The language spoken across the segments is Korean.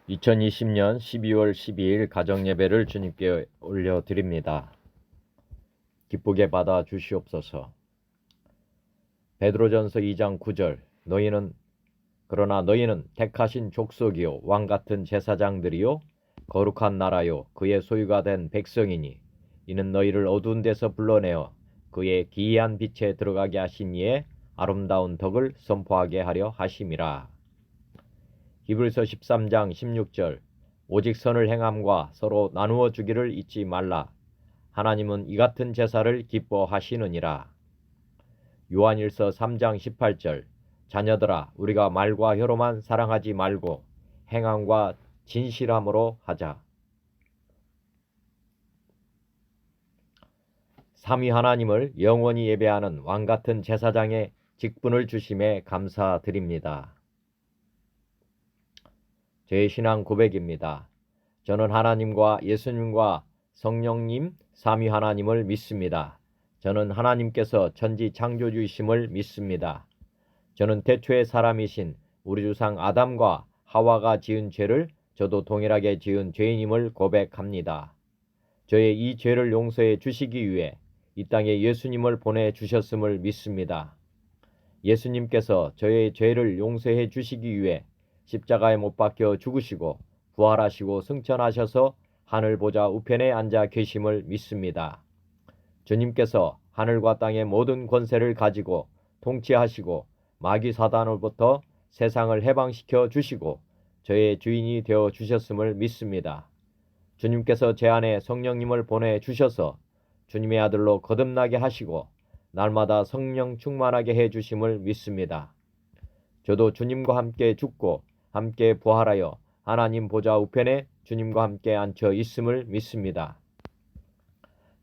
2020년 12월 12일 가정예배를 주님께 올려드립니다. 기쁘게 받아 주시옵소서. 베드로전서 2장 9절 그러나 너희는 택하신 족속이요 왕같은 제사장들이요 거룩한 나라요 그의 소유가 된 백성이니 이는 너희를 어두운 데서 불러내어 그의 기이한 빛에 들어가게 하신 이의 아름다운 덕을 선포하게 하려 하심이라. 히브리서 13장 16절 오직 선을 행함과 서로 나누어 주기를 잊지 말라. 하나님은 이 같은 제사를 기뻐하시느니라. 요한일서 3장 18절 자녀들아 우리가 말과 혀로만 사랑하지 말고 행함과 진실함으로 하자. 삼위 하나님을 영원히 예배하는 왕같은 제사장의 직분을 주심에 감사드립니다. 제 신앙 고백입니다. 저는 하나님과 예수님과 성령님 삼위 하나님을 믿습니다. 저는 하나님께서 천지 창조주이심을 믿습니다. 저는 태초의 사람이신 우리 조상 아담과 하와가 지은 죄를 저도 동일하게 지은 죄인임을 고백합니다. 저의 이 죄를 용서해 주시기 위해 이 땅에 예수님을 보내주셨음을 믿습니다. 예수님께서 저의 죄를 용서해 주시기 위해 십자가에 못 박혀 죽으시고 부활하시고 승천하셔서 하늘 보좌 우편에 앉아 계심을 믿습니다. 주님께서 하늘과 땅의 모든 권세를 가지고 통치하시고 마귀 사단으로부터 세상을 해방시켜 주시고 저의 주인이 되어 주셨음을 믿습니다. 주님께서 제 안에 성령님을 보내주셔서 주님의 아들로 거듭나게 하시고 날마다 성령 충만하게 해주심을 믿습니다. 저도 주님과 함께 죽고 함께 부활하여 하나님 보좌 우편에 주님과 함께 앉혀 있음을 믿습니다.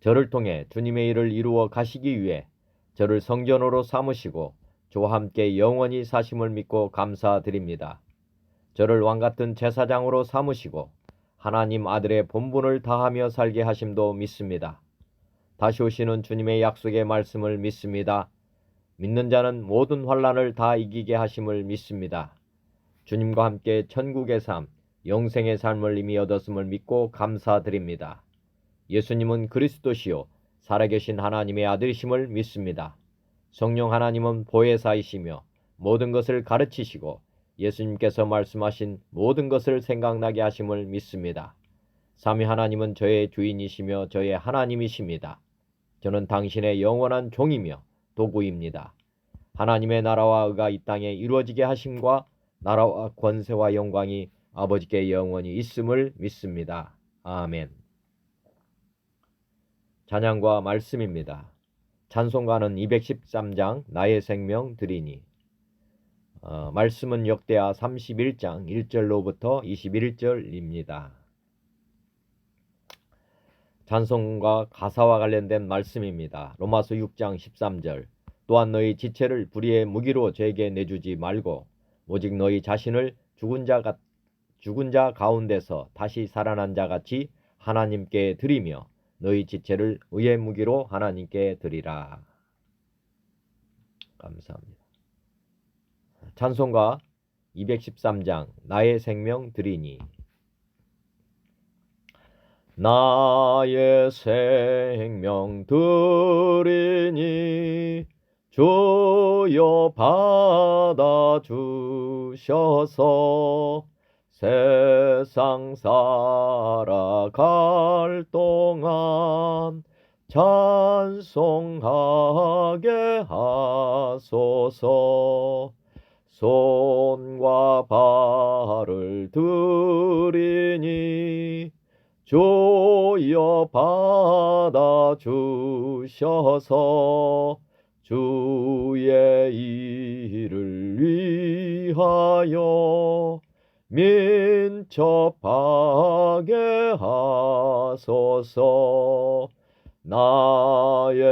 저를 통해 주님의 일을 이루어 가시기 위해 저를 성전으로 삼으시고 저와 함께 영원히 사심을 믿고 감사드립니다. 저를 왕같은 제사장으로 삼으시고 하나님 아들의 본분을 다하며 살게 하심도 믿습니다. 다시 오시는 주님의 약속의 말씀을 믿습니다. 믿는 자는 모든 환난을 다 이기게 하심을 믿습니다. 주님과 함께 천국의 삶, 영생의 삶을 이미 얻었음을 믿고 감사드립니다. 예수님은 그리스도시요 살아계신 하나님의 아들이심을 믿습니다. 성령 하나님은 보혜사이시며 모든 것을 가르치시고 예수님께서 말씀하신 모든 것을 생각나게 하심을 믿습니다. 삼위 하나님은 저의 주인이시며 저의 하나님이십니다. 저는 당신의 영원한 종이며 도구입니다. 하나님의 나라와 의가 이 땅에 이루어지게 하심과 나라와 권세와 영광이 아버지께 영원히 있음을 믿습니다. 아멘. 찬양과 말씀입니다. 찬송가는 213장 나의 생명 드리니. 말씀은 역대하 31장 1절로부터 21절입니다. 찬송과 가사와 관련된 말씀입니다. 로마서 6장 13절 또한 너희 지체를 불의의 무기로 죄에게 내주지 말고 오직 너희 자신을 죽은 자 가운데서 다시 살아난 자 같이 하나님께 드리며 너희 지체를 의의 무기로 하나님께 드리라. 감사합니다. 찬송가 213장 나의 생명 드리니. 나의 생명 드리니 주여 받아주셔서 세상 살아갈 동안 찬송하게 하소서. 손과 발을 드리니 주여 받아주셔서 주의 일을 위하여 민첩하게 하소서. 나의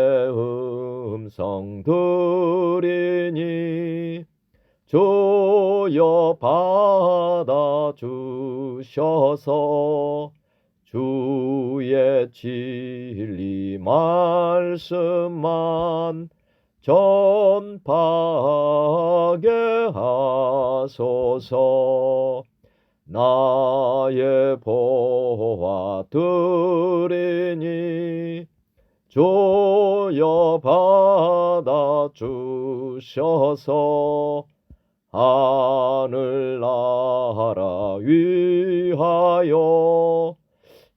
음성 드리니 주여 받아주셔서 주의 진리 말씀만 전파하게 하소서. 나의 보화 드리니 주여 받아 주셔서 하늘나라 위하여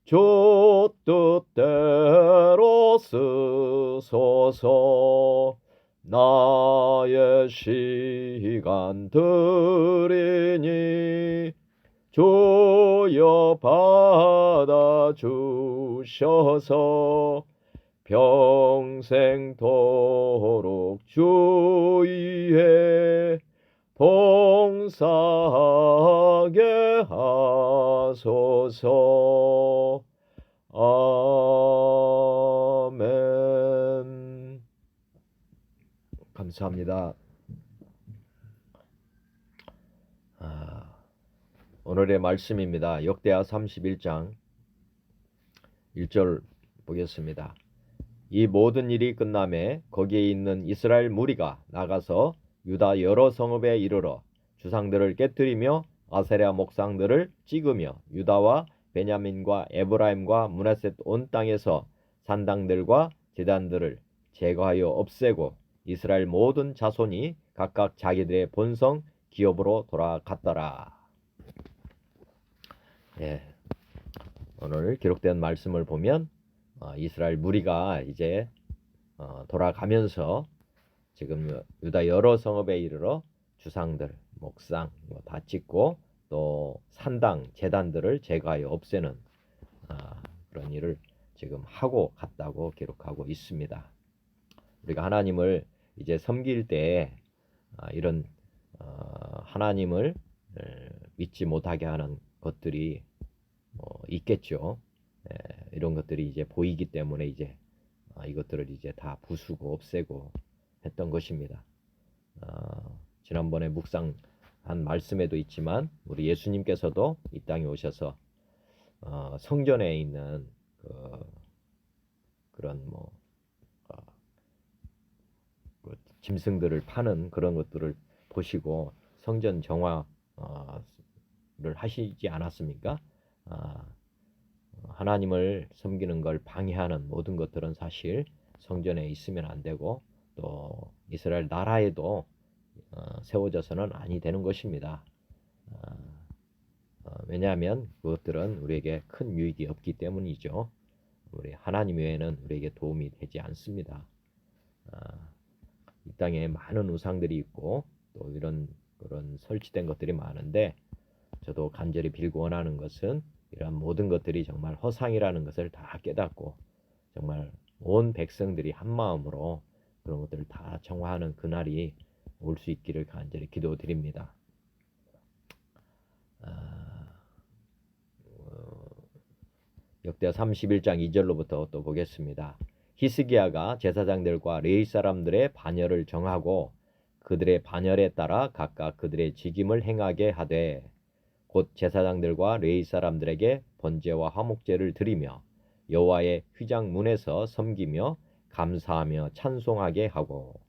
주 뜻대로 쓰소서. 나의 시간 드리니 주여 받아 주셔서 평생토록 주위에 봉사하게 하소서. 아멘. 감사합니다. 오늘의 말씀입니다. 역대하 31장 1절 보겠습니다. 이 모든 일이 끝남에 거기에 있는 이스라엘 무리가 나가서 유다 여러 성읍에 이르러 주상들을 깨뜨리며 아세라 목상들을 찍으며 유다와 베냐민과 에브라임과 므낫셋 온 땅에서 산당들과 제단들을 제거하여 없애고 이스라엘 모든 자손이 각각 자기들의 본성 기업으로 돌아갔더라. 오늘 기록된 말씀을 보면 이스라엘 무리가 이제 돌아가면서 지금 유다 여러 성읍에 이르러 주상들, 목상 다 찍고 또 산당, 제단들을 제거하여 없애는 그런 일을 지금 하고 갔다고 기록하고 있습니다. 우리가 하나님을 이제 섬길 때 이런 하나님을 믿지 못하게 하는 것들이 있겠죠. 이런 것들이 이제 보이기 때문에 이제 이것들을 이제 다 부수고 없애고 했던 것입니다. 지난번에 묵상한 말씀에도 있지만 우리 예수님께서도 이 땅에 오셔서 성전에 있는 그런 짐승들을 파는 그런 것들을 보시고 성전 정화를 하시지 않았습니까? 하나님을 섬기는 걸 방해하는 모든 것들은 사실 성전에 있으면 안 되고 또 이스라엘 나라에도 세워져서는 아니 되는 것입니다. 왜냐하면 그것들은 우리에게 큰 유익이 없기 때문이죠. 우리 하나님 외에는 우리에게 도움이 되지 않습니다. 이 땅에 많은 우상들이 있고 또 이런 그런 설치된 것들이 많은데 저도 간절히 빌고 원하는 것은 이러한 모든 것들이 정말 허상이라는 것을 다 깨닫고 정말 온 백성들이 한 마음으로 그런 것들을 다 정화하는 그날이 올 수 있기를 간절히 기도드립니다. 역대하 31장 2절로부터 또 보겠습니다. 히스기야가 제사장들과 레위 사람들의 반열을 정하고 그들의 반열에 따라 각각 그들의 직임을 행하게 하되 곧 제사장들과 레위 사람들에게 번제와 화목제를 드리며 여호와의 휘장문에서 섬기며 감사하며 찬송하게 하고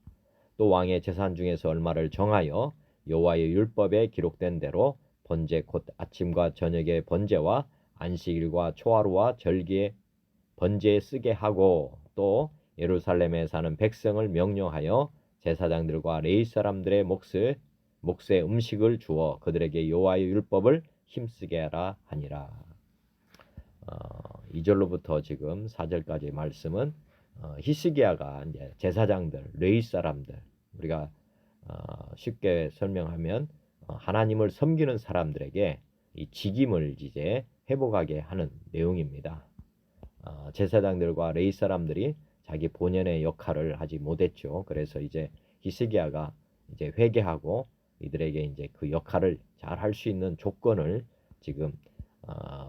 또 왕의 재산 중에서 얼마를 정하여 여호와의 율법에 기록된 대로 번제 곧 아침과 저녁의 번제와 안식일과 초하루와 절기에 번제에 쓰게 하고 또 예루살렘에 사는 백성을 명령하여 제사장들과 레위 사람들의 몫에 음식을 주어 그들에게 여호와의 율법을 힘쓰게 하라 하니라. 2절로부터 지금 4절까지 말씀은 히스기야가 이제 제사장들, 레위 사람들, 우리가 쉽게 설명하면 하나님을 섬기는 사람들에게 이 직임을 이제 회복하게 하는 내용입니다. 제사장들과 레위 사람들이 자기 본연의 역할을 하지 못했죠. 그래서 이제 히스기야가 이제 회개하고 이들에게 이제 그 역할을 잘 할 수 있는 조건을 지금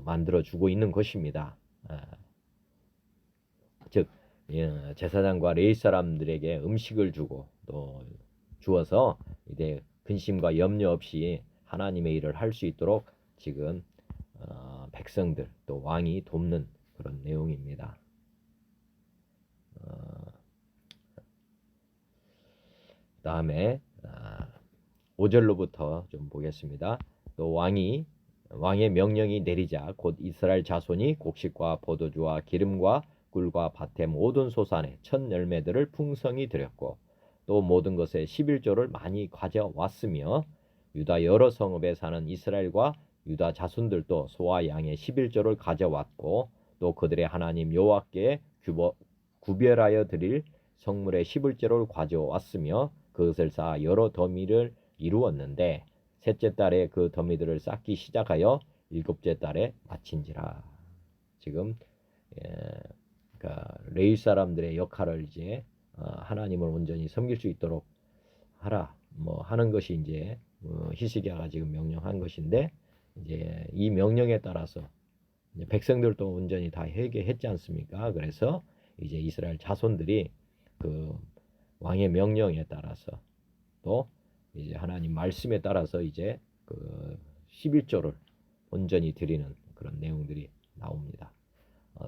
만들어 주고 있는 것입니다. 즉 제사장과 레위 사람들에게 음식을 주고 또 주어서 이제 근심과 염려 없이 하나님의 일을 할 수 있도록 지금 백성들 또 왕이 돕는 그런 내용입니다. 다음에 5절로부터 좀 보겠습니다. 또 왕이 왕의 명령이 내리자 곧 이스라엘 자손이 곡식과 포도주와 기름과 꿀과 밭의 모든 소산의 첫 열매들을 풍성히 드렸고 또 모든 것에 11조를 많이 가져왔으며 유다 여러 성읍에 사는 이스라엘과 유다 자손들도 소와 양의 11조를 가져왔고 또 그들의 하나님 여호와께 구별하여 드릴 성물의 11조를 가져왔으며 그것을 쌓아 여러 더미를 이루었는데 셋째 달에 그 더미들을 쌓기 시작하여 일곱째 달에 마친지라. 지금 그러니까 레위 사람들의 역할을 이제 하나님을 온전히 섬길 수 있도록 하라 뭐 하는 것이 이제 히스기야가 지금 명령한 것인데 이제 이 명령에 따라서 이제 백성들도 온전히 다 회개했지 않습니까? 그래서 이제 이스라엘 자손들이 그 왕의 명령에 따라서 또 이제 하나님 말씀에 따라서 이제 그 11조를 온전히 드리는 그런 내용들이 나옵니다.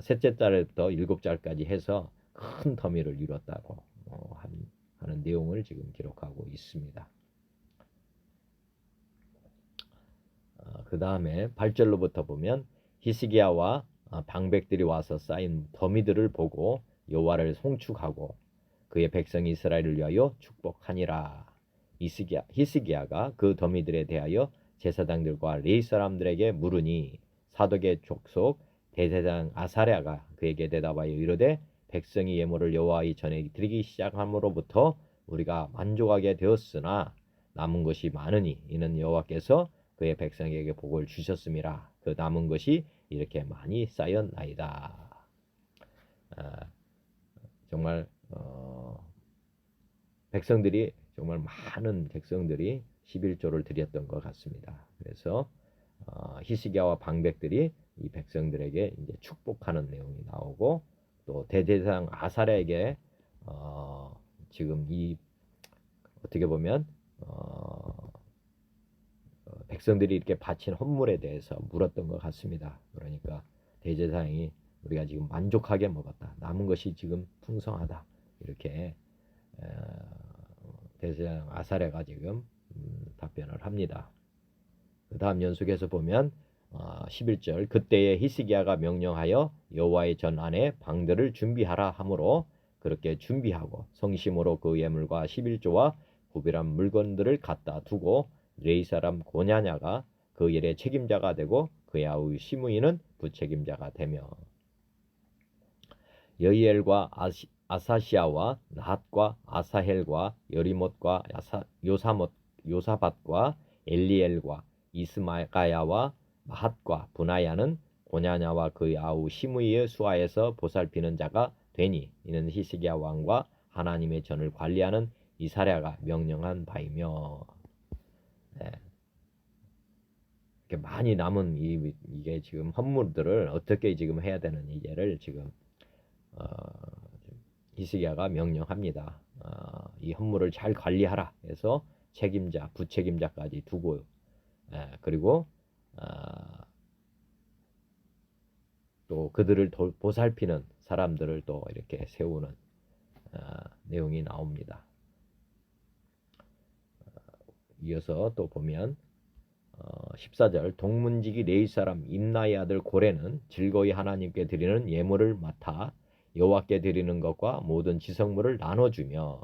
셋째 달부터 일곱 달까지 해서 큰 더미를 이뤘다고 하는 내용을 지금 기록하고 있습니다. 그 다음에 8절로부터 보면 히스기야와 방백들이 와서 쌓인 더미들을 보고 여호와를 송축하고 그의 백성 이스라엘을 위하여 축복하니라. 히스기야가 그 더미들에 대하여 제사장들과 레위 사람들에게 물으니 사독의 족속 대제사장 아사랴가 그에게 대답하여 이르되 백성이 예물을 여호와의 전에 드리기 시작함으로부터 우리가 만족하게 되었으나 남은 것이 많으니 이는 여호와께서 그의 백성에게 복을 주셨음이라. 그 남은 것이 이렇게 많이 쌓였나이다. 정말 백성들이 정말 많은 백성들이 11조를 드렸던 것 같습니다. 그래서 히스기야와 방백들이 이 백성들에게 이제 축복하는 내용이 나오고 또 대제사장 아사랴에게 지금 이 어떻게 보면 백성들이 이렇게 바친 헌물에 대해서 물었던 것 같습니다. 그러니까 대제사장이 우리가 지금 만족하게 먹었다. 남은 것이 지금 풍성하다. 이렇게 대제사장 아사랴가 지금 답변을 합니다. 그 다음 연속해서 보면 11절 그때에 히스기야가 명령하여 여호와의 전 안에 방들을 준비하라 하므로 그렇게 준비하고 성심으로 그 예물과 11조와 구별한 물건들을 갖다 두고 레위 사람 고냐냐가 그 일의 책임자가 되고 그의 아우 시므이는 부책임자가 되며 여이엘과 아사시아와 나핫과 아사헬과 여리못과 요사밧과 엘리엘과 이스마가야와 마핫과 분하야는 고냐냐와 그의 아우 시므이의 수하에서 보살피는 자가 되니 이는 히스기야 왕과 하나님의 전을 관리하는 이사랴가 명령한 바이며. 네. 이렇게 많이 남은 이게 지금 헌물들을 어떻게 지금 해야 되는 이제를 지금 히스기야가 명령합니다. 이 헌물을 잘 관리하라 해서 책임자, 부책임자까지 두고 그리고 또 그들을 보살피는 사람들을 또 이렇게 세우는 내용이 나옵니다. 이어서 또 보면 14절 동문지기 레위 사람 임나의 아들 고레는 즐거이 하나님께 드리는 예물을 맡아 여호와께 드리는 것과 모든 지성물을 나눠주며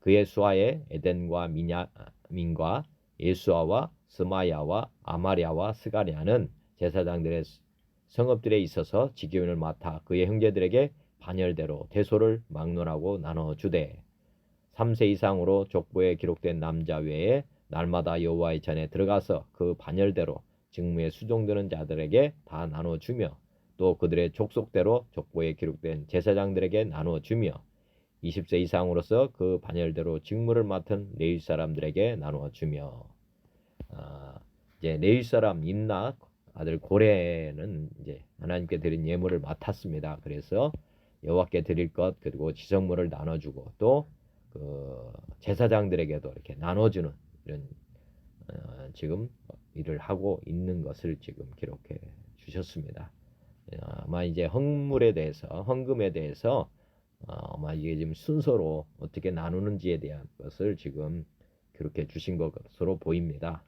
그의 수하에 에덴과 민과 예수아와 스마야와 아마랴와 스가랴는 제사장들의 성읍들에 있어서 지기운을 맡아 그의 형제들에게 반열대로 대소를 막론하고 나눠주되 3세 이상으로 족보에 기록된 남자 외에 날마다 여호와의 전에 들어가서 그 반열대로 직무에 수종드는 자들에게 다 나눠주며 또 그들의 족속대로 족보에 기록된 제사장들에게 나눠주며 20세 이상으로서 그 반열대로 직무를 맡은 레위 사람들에게 나눠주며 이제 레위 사람 임나 아들 고레는 이제 하나님께 드린 예물을 맡았습니다. 그래서 여호와께 드릴 것 그리고 지성물을 나눠주고 또 그 제사장들에게도 이렇게 나눠주는 이런 지금 일을 하고 있는 것을 지금 기록해 주셨습니다. 아마 이제 헌금에 대해서 아마 이게 지금 순서로 어떻게 나누는지에 대한 것을 지금 기록해 주신 것으로 보입니다.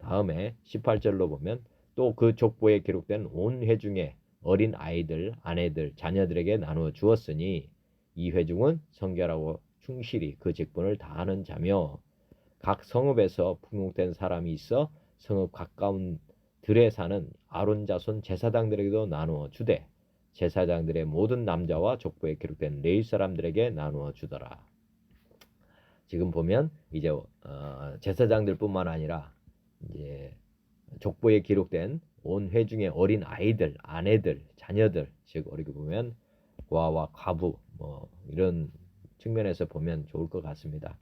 다음에 18절로 보면 또 그 족보에 기록된 온 회중의 어린 아이들, 아내들, 자녀들에게 나누어 주었으니 이 회중은 성결하고 충실히 그 직분을 다하는 자며 각 성읍에서 풍족된 사람이 있어 성읍 가까운 들에 사는 아론 자손 제사장들에게도 나누어 주되 제사장들의 모든 남자와 족보에 기록된 레위 사람들에게 나누어 주더라. 지금 보면 이제 제사장들뿐만 아니라 이제 족보에 기록된 온 회중의 어린 아이들, 아내들, 자녀들, 즉 어떻게 보면 고아와 과부 뭐 이런 측면에서 보면 좋을 것 같습니다.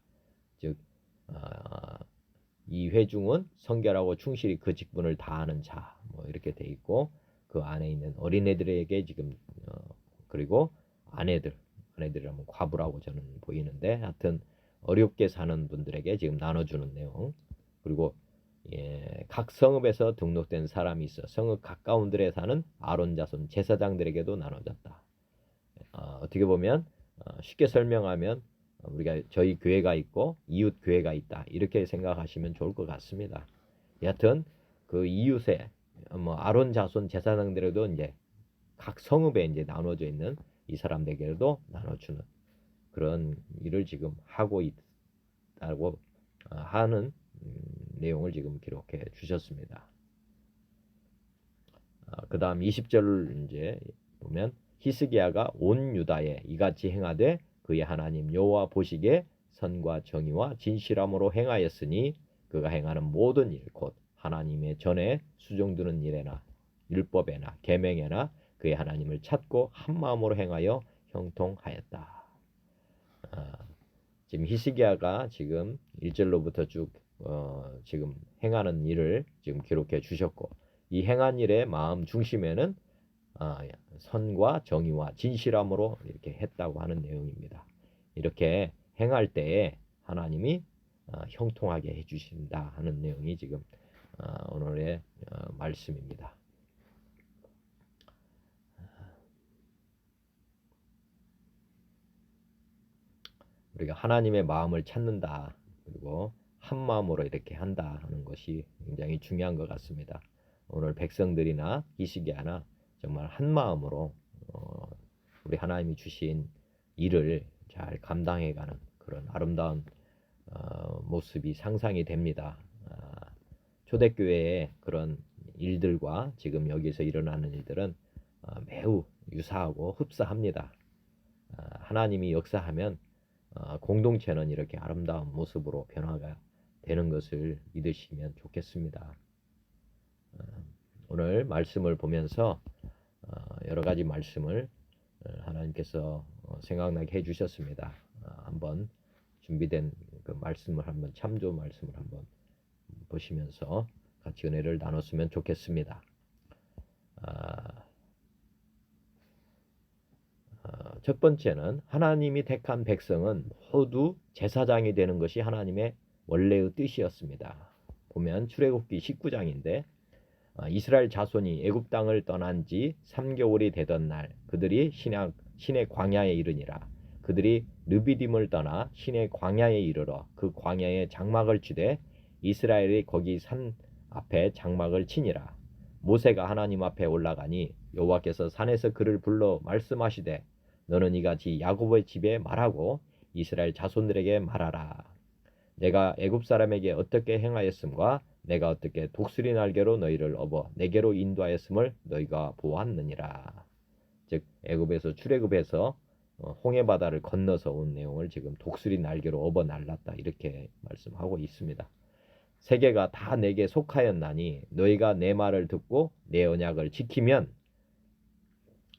즉 이 회중은 성결하고 충실히 그 직분을 다하는 자, 뭐 이렇게 돼 있고 그 안에 있는 어린애들에게 지금 그리고 아내들이라면 과부라고 저는 보이는데 하여튼 어렵게 사는 분들에게 지금 나눠주는 내용. 그리고 각 성읍에서 등록된 사람이 있어 성읍 가까운 들에 사는 아론 자손 제사장들에게도 나눠졌다. 어떻게 보면 쉽게 설명하면 우리가 저희 교회가 있고 이웃 교회가 있다 이렇게 생각하시면 좋을 것 같습니다. 여하튼 그 이웃에 뭐 아론 자손 제사장들에도 이제 각 성읍에 이제 나눠져 있는 이 사람들에게도 나눠주는 그런 일을 지금 하고 있다고 하는 내용을 지금 기록해 주셨습니다. 그 다음 20절을 이제 보면 히스기야가 온 유다에 이같이 행하되 그의 하나님 여호와 보시기에 선과 정의와 진실함으로 행하였으니 그가 행하는 모든 일 곧 하나님의 전에 수종드는 일에나 율법에나 계명에나 그의 하나님을 찾고 한 마음으로 행하여 형통하였다. 지금 히스기야가 지금 1절로부터 쭉 지금 행하는 일을 지금 기록해 주셨고 이 행한 일의 마음 중심에는 선과 정의와 진실함으로 이렇게 했다고 하는 내용입니다. 이렇게 행할 때에 하나님이 형통하게 해주신다 하는 내용이 지금 오늘의 말씀입니다. 우리가 하나님의 마음을 찾는다 그리고 한 마음으로 이렇게 한다 하는 것이 굉장히 중요한 것 같습니다. 오늘 백성들이나 히스기야나 정말 한 마음으로 우리 하나님이 주신 일을 잘 감당해가는 그런 아름다운 모습이 상상이 됩니다. 초대교회의 그런 일들과 지금 여기서 일어나는 일들은 매우 유사하고 흡사합니다. 하나님이 역사하면 공동체는 이렇게 아름다운 모습으로 변화가 되는 것을 믿으시면 좋겠습니다. 오늘 말씀을 보면서 여러 가지 말씀을 하나님께서 생각나게 해주셨습니다. 한번 준비된 그 말씀을 한번 참조 말씀을 한번 보시면서 같이 은혜를 나눴으면 좋겠습니다. 첫 번째는 하나님이 택한 백성은 모두 제사장이 되는 것이 하나님의 원래의 뜻이었습니다. 보면 출애굽기 19장인데 이스라엘 자손이 애굽 땅을 떠난 지 3개월이 되던 날 그들이 신의 광야에 이르니라. 그들이 르비딤을 떠나 신의 광야에 이르러 그 광야에 장막을 치되 이스라엘이 거기 산 앞에 장막을 치니라. 모세가 하나님 앞에 올라가니 여호와께서 산에서 그를 불러 말씀하시되 너는 이같이 야곱의 집에 말하고 이스라엘 자손들에게 말하라. 내가 애굽 사람에게 어떻게 행하였음과 내가 어떻게 독수리 날개로 너희를 업어 내게로 인도하였음을 너희가 보았느니라. 즉 애굽에서 출애굽해서 홍해 바다를 건너서 온 내용을 지금 독수리 날개로 업어 날랐다 이렇게 말씀하고 있습니다. 세계가 다 내게 속하였나니 너희가 내 말을 듣고 내 언약을 지키면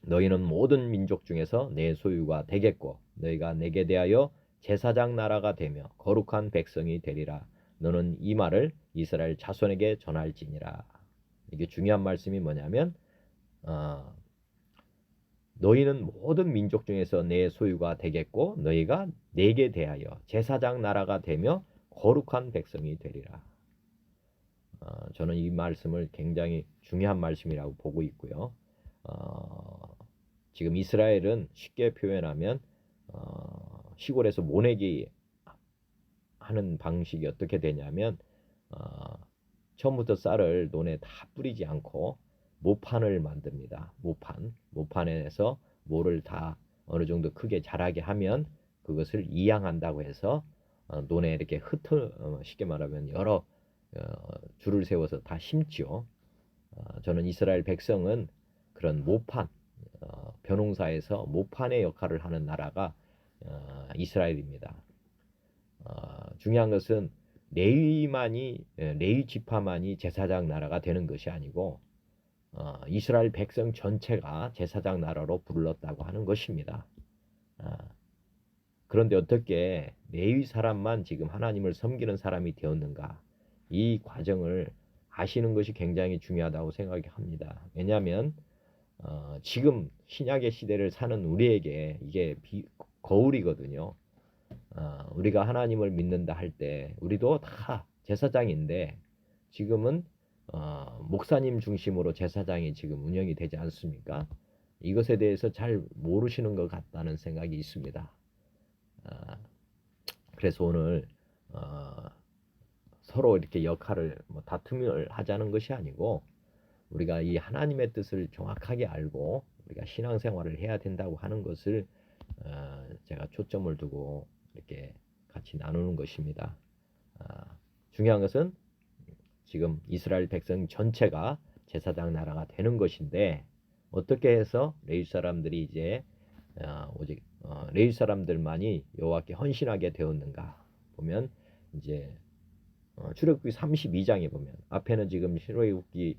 너희는 모든 민족 중에서 내 소유가 되겠고 너희가 내게 대하여 제사장 나라가 되며 거룩한 백성이 되리라. 너는 이 말을 이스라엘 자손에게 전할지니라. 이게 중요한 말씀이 뭐냐면 너희는 모든 민족 중에서 내 소유가 되겠고 너희가 내게 대하여 제사장 나라가 되며 거룩한 백성이 되리라. 저는 이 말씀을 굉장히 중요한 말씀이라고 보고 있고요. 지금 이스라엘은 쉽게 표현하면 시골에서 모내기 하는 방식이 어떻게 되냐면 처음부터 쌀을 논에 다 뿌리지 않고 모판을 만듭니다. 모판에서 모를 다 어느 정도 크게 자라게 하면 그것을 이양한다고 해서 논에 이렇게 쉽게 말하면 여러 줄을 세워서 다 심지요. 저는 이스라엘 백성은 그런 모판, 벼농사에서 모판의 역할을 하는 나라가 이스라엘입니다. 중요한 것은 레위 지파만이 제사장 나라가 되는 것이 아니고 이스라엘 백성 전체가 제사장 나라로 불렀다고 하는 것입니다. 그런데 어떻게 레위 사람만 지금 하나님을 섬기는 사람이 되었는가? 이 과정을 아시는 것이 굉장히 중요하다고 생각합니다. 왜냐하면 지금 신약의 시대를 사는 우리에게 이게 거울이거든요. 우리가 하나님을 믿는다 할 때 우리도 다 제사장인데 지금은 목사님 중심으로 제사장이 지금 운영이 되지 않습니까? 이것에 대해서 잘 모르시는 것 같다는 생각이 있습니다. 그래서 오늘 서로 이렇게 역할을 다툼을 하자는 것이 아니고 우리가 이 하나님의 뜻을 정확하게 알고 우리가 신앙생활을 해야 된다고 하는 것을 제가 초점을 두고 이렇게 같이 나누는 것입니다. 중요한 것은 지금 이스라엘 백성 전체가 제사장 나라가 되는 것인데 어떻게 해서 레위 사람들이 이제 오직 레위 사람들만이 여호와께 헌신하게 되었는가 보면 이제 출애굽기 32장에 보면 앞에는 지금 출애굽기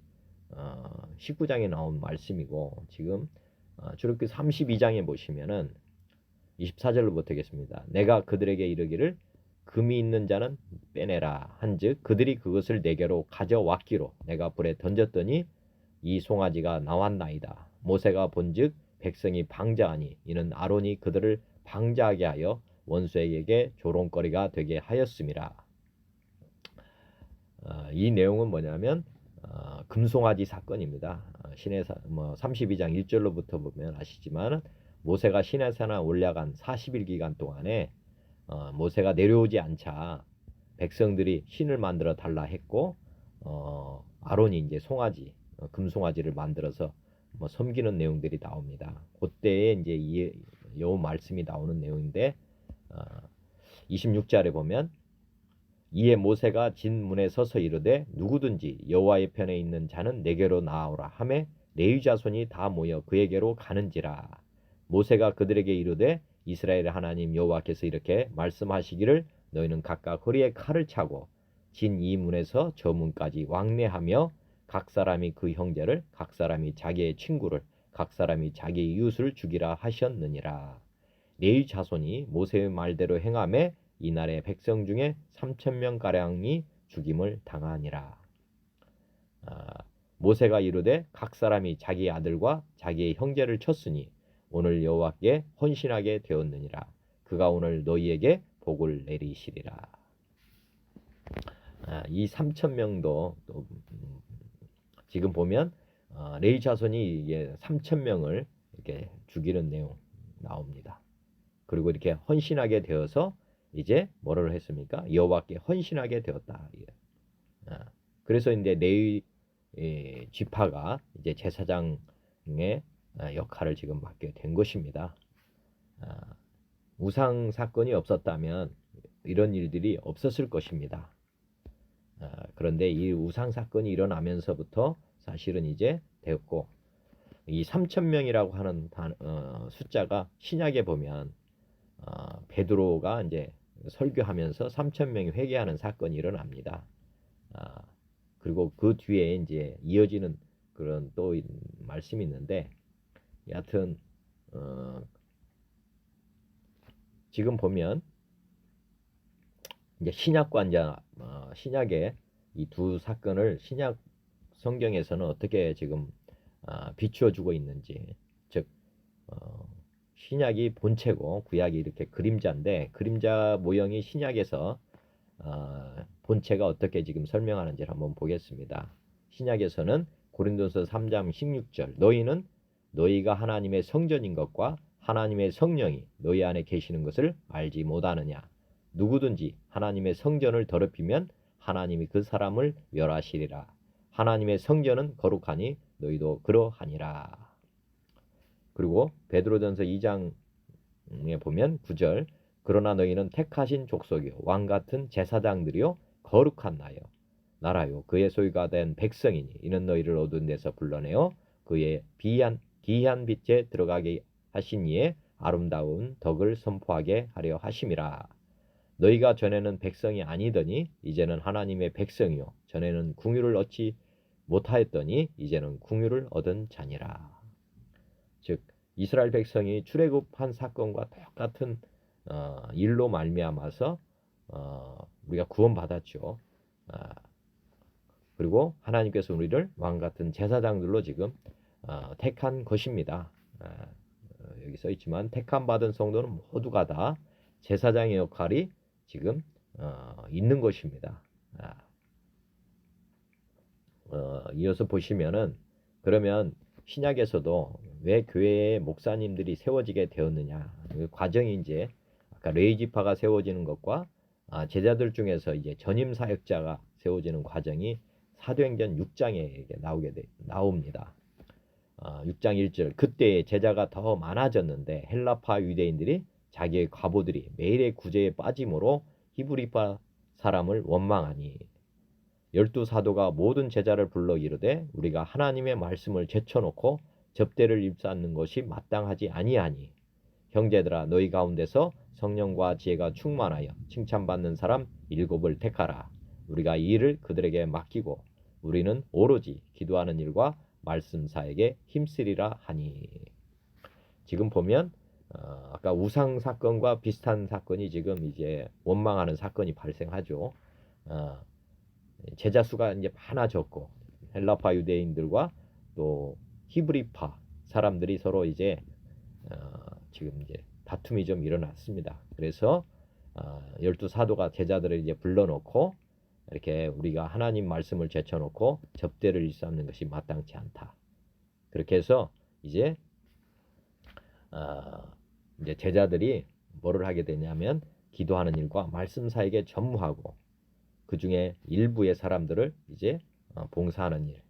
19장에 나온 말씀이고 지금 출애굽기 32장에 보시면은 24절로 보태겠습니다. 내가 그들에게 이르기를 금이 있는 자는 빼내라 한즉 그들이 그것을 내게로 가져왔기로 내가 불에 던졌더니 이 송아지가 나왔나이다. 모세가 본즉 백성이 방자하니 이는 아론이 그들을 방자하게 하여 원수에게 조롱거리가 되게 하였음이라. 이 내용은 뭐냐면 금송아지 사건입니다. 시내산 32장 1절로부터 보면 아시지만 모세가 시내산에 올라간 40일 기간 동안에 모세가 내려오지 않자 백성들이 신을 만들어 달라 했고 아론이 이제 송아지 금송아지를 만들어서 섬기는 내용들이 나옵니다. 그때에 이제 요 말씀이 나오는 내용인데 26절에 보면 이에 모세가 진 문에 서서 이르되 누구든지 여호와의 편에 있는 자는 내게로 나아오라 하매 레위 자손이 다 모여 그에게로 가는지라. 모세가 그들에게 이르되 이스라엘의 하나님 여호와께서 이렇게 말씀하시기를 너희는 각각 허리에 칼을 차고 진 이 문에서 저 문까지 왕래하며 각 사람이 그 형제를 각 사람이 자기의 친구를 각 사람이 자기 이웃을 죽이라 하셨느니라. 레위 자손이 모세의 말대로 행하매 이날의 백성 중에 3,000명 가량이 죽임을 당하니라. 모세가 이르되 각 사람이 자기 아들과 자기의 형제를 쳤으니 오늘 여호와께 헌신하게 되었느니라. 그가 오늘 너희에게 복을 내리시리라. 이 3,000명도 또 지금 보면 레위 자손이 이게 3,000명을 이렇게 죽이는 내용 나옵니다. 그리고 이렇게 헌신하게 되어서 이제 뭐를 했습니까? 여호와께 헌신하게 되었다. 그래서 이제 레위 지파가 이제 제사장의 역할을 지금 맡게 된 것입니다. 우상 사건이 없었다면 이런 일들이 없었을 것입니다. 그런데 이 우상 사건이 일어나면서부터 사실은 이제 되었고 이 3,000명이라고 하는 숫자가 신약에 보면 베드로가 이제 설교하면서 3,000명이 회개하는 사건이 일어납니다. 그리고 그 뒤에 이제 이어지는 그런 또 말씀이 있는데 여하튼 지금 보면 이제 신약과 이제 신약의 이 두 사건을 신약 성경에서는 어떻게 지금 비추어 주고 있는지 즉 신약이 본체고 구약이 이렇게 그림자인데 그림자 모형이 신약에서 본체가 어떻게 지금 설명하는지를 한번 보겠습니다. 신약에서는 고린도서 3장 16절 너희는 너희가 하나님의 성전인 것과 하나님의 성령이 너희 안에 계시는 것을 알지 못하느냐. 누구든지 하나님의 성전을 더럽히면 하나님이 그 사람을 멸하시리라. 하나님의 성전은 거룩하니 너희도 그러하니라. 그리고 베드로전서 2장에 보면 9절 그러나 너희는 택하신 족속이요 왕 같은 제사장들이요 거룩한 나라요 그의 소유가 된 백성이니 이는 너희를 어두운 데서 불러내어 그의 기이한 빛에 들어가게 하신 이의 아름다운 덕을 선포하게 하려 하심이라. 너희가 전에는 백성이 아니더니 이제는 하나님의 백성이요 전에는 궁유를 얻지 못하였더니 이제는 궁유를 얻은 자니라. 즉 이스라엘 백성이 출애굽한 사건과 똑같은 일로 말미암아서 우리가 구원받았죠. 그리고 하나님께서 우리를 왕같은 제사장들로 지금 택한 것입니다. 여기 써 있지만 택함 받은 성도는 모두가 다 제사장의 역할이 지금 있는 것입니다. 이어서 보시면은 그러면 신약에서도 왜 교회에 목사님들이 세워지게 되었느냐? 그 과정이 이제 아까 레위지파가 세워지는 것과 제자들 중에서 이제 전임 사역자가 세워지는 과정이 사도행전 6장에 나옵니다. 6장 1절 그때 제자가 더 많아졌는데 헬라파 유대인들이 자기의 과보들이 매일의 구제에 빠짐으로 히브리파 사람을 원망하니 12사도가 모든 제자를 불러 이르되 우리가 하나님의 말씀을 제쳐놓고 접대를 입사하는 것이 마땅하지 아니하니 형제들아 너희 가운데서 성령과 지혜가 충만하여 칭찬받는 사람 7을 택하라. 우리가 이 일을 그들에게 맡기고 우리는 오로지 기도하는 일과 말씀 사역에 힘쓰리라 하니. 지금 보면 아까 우상 사건과 비슷한 사건이 지금 이제 원망하는 사건이 발생하죠. 제자 수가 이제 많아졌고 헬라파 유대인들과 또 히브리파 사람들이 서로 이제 지금 이제 다툼이 좀 일어났습니다. 그래서 12사도가 제자들을 이제 불러놓고 이렇게 우리가 하나님 말씀을 제쳐놓고 접대를 일삼는 것이 마땅치 않다. 그렇게 해서 이제 제자들이 뭐를 하게 되냐면 기도하는 일과 말씀 사역에 전무하고 그 중에 일부의 사람들을 이제 봉사하는 일,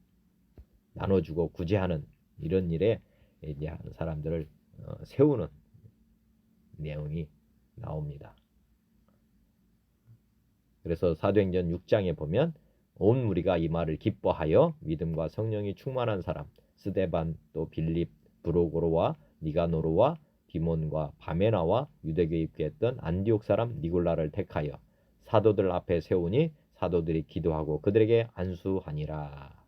나눠주고 구제하는 이런 일에 이제 하는 사람들을 세우는 내용이 나옵니다. 그래서 사도행전 6장에 보면 온 무리가 이 말을 기뻐하여 믿음과 성령이 충만한 사람 스데반 또 빌립 브로고로와 니가노르와 디몬과 바메나와 유대교에 입교했던 안디옥 사람 니골라를 택하여 사도들 앞에 세우니 사도들이 기도하고 그들에게 안수하니라.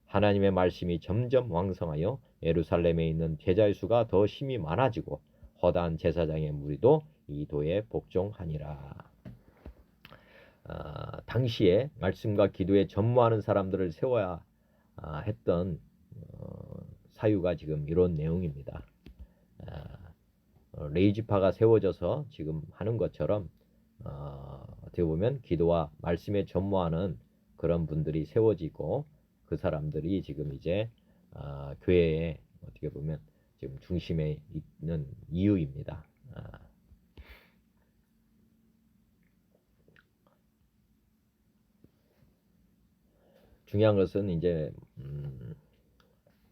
하나님의 말씀이 점점 왕성하여 예루살렘에 있는 제자의 수가 더 심히 많아지고 허다한 제사장의 무리도 이 도에 복종하니라. 당시에 말씀과 기도에 전무하는 사람들을 세워야 했던 사유가 지금 이런 내용입니다. 레이지파가 세워져서 지금 하는 것처럼 어떻게 보면 기도와 말씀에 전무하는 그런 분들이 세워지고 그 사람들이 지금 이제 교회에 어떻게 보면 지금 중심에 있는 이유입니다. 중요한 것은 이제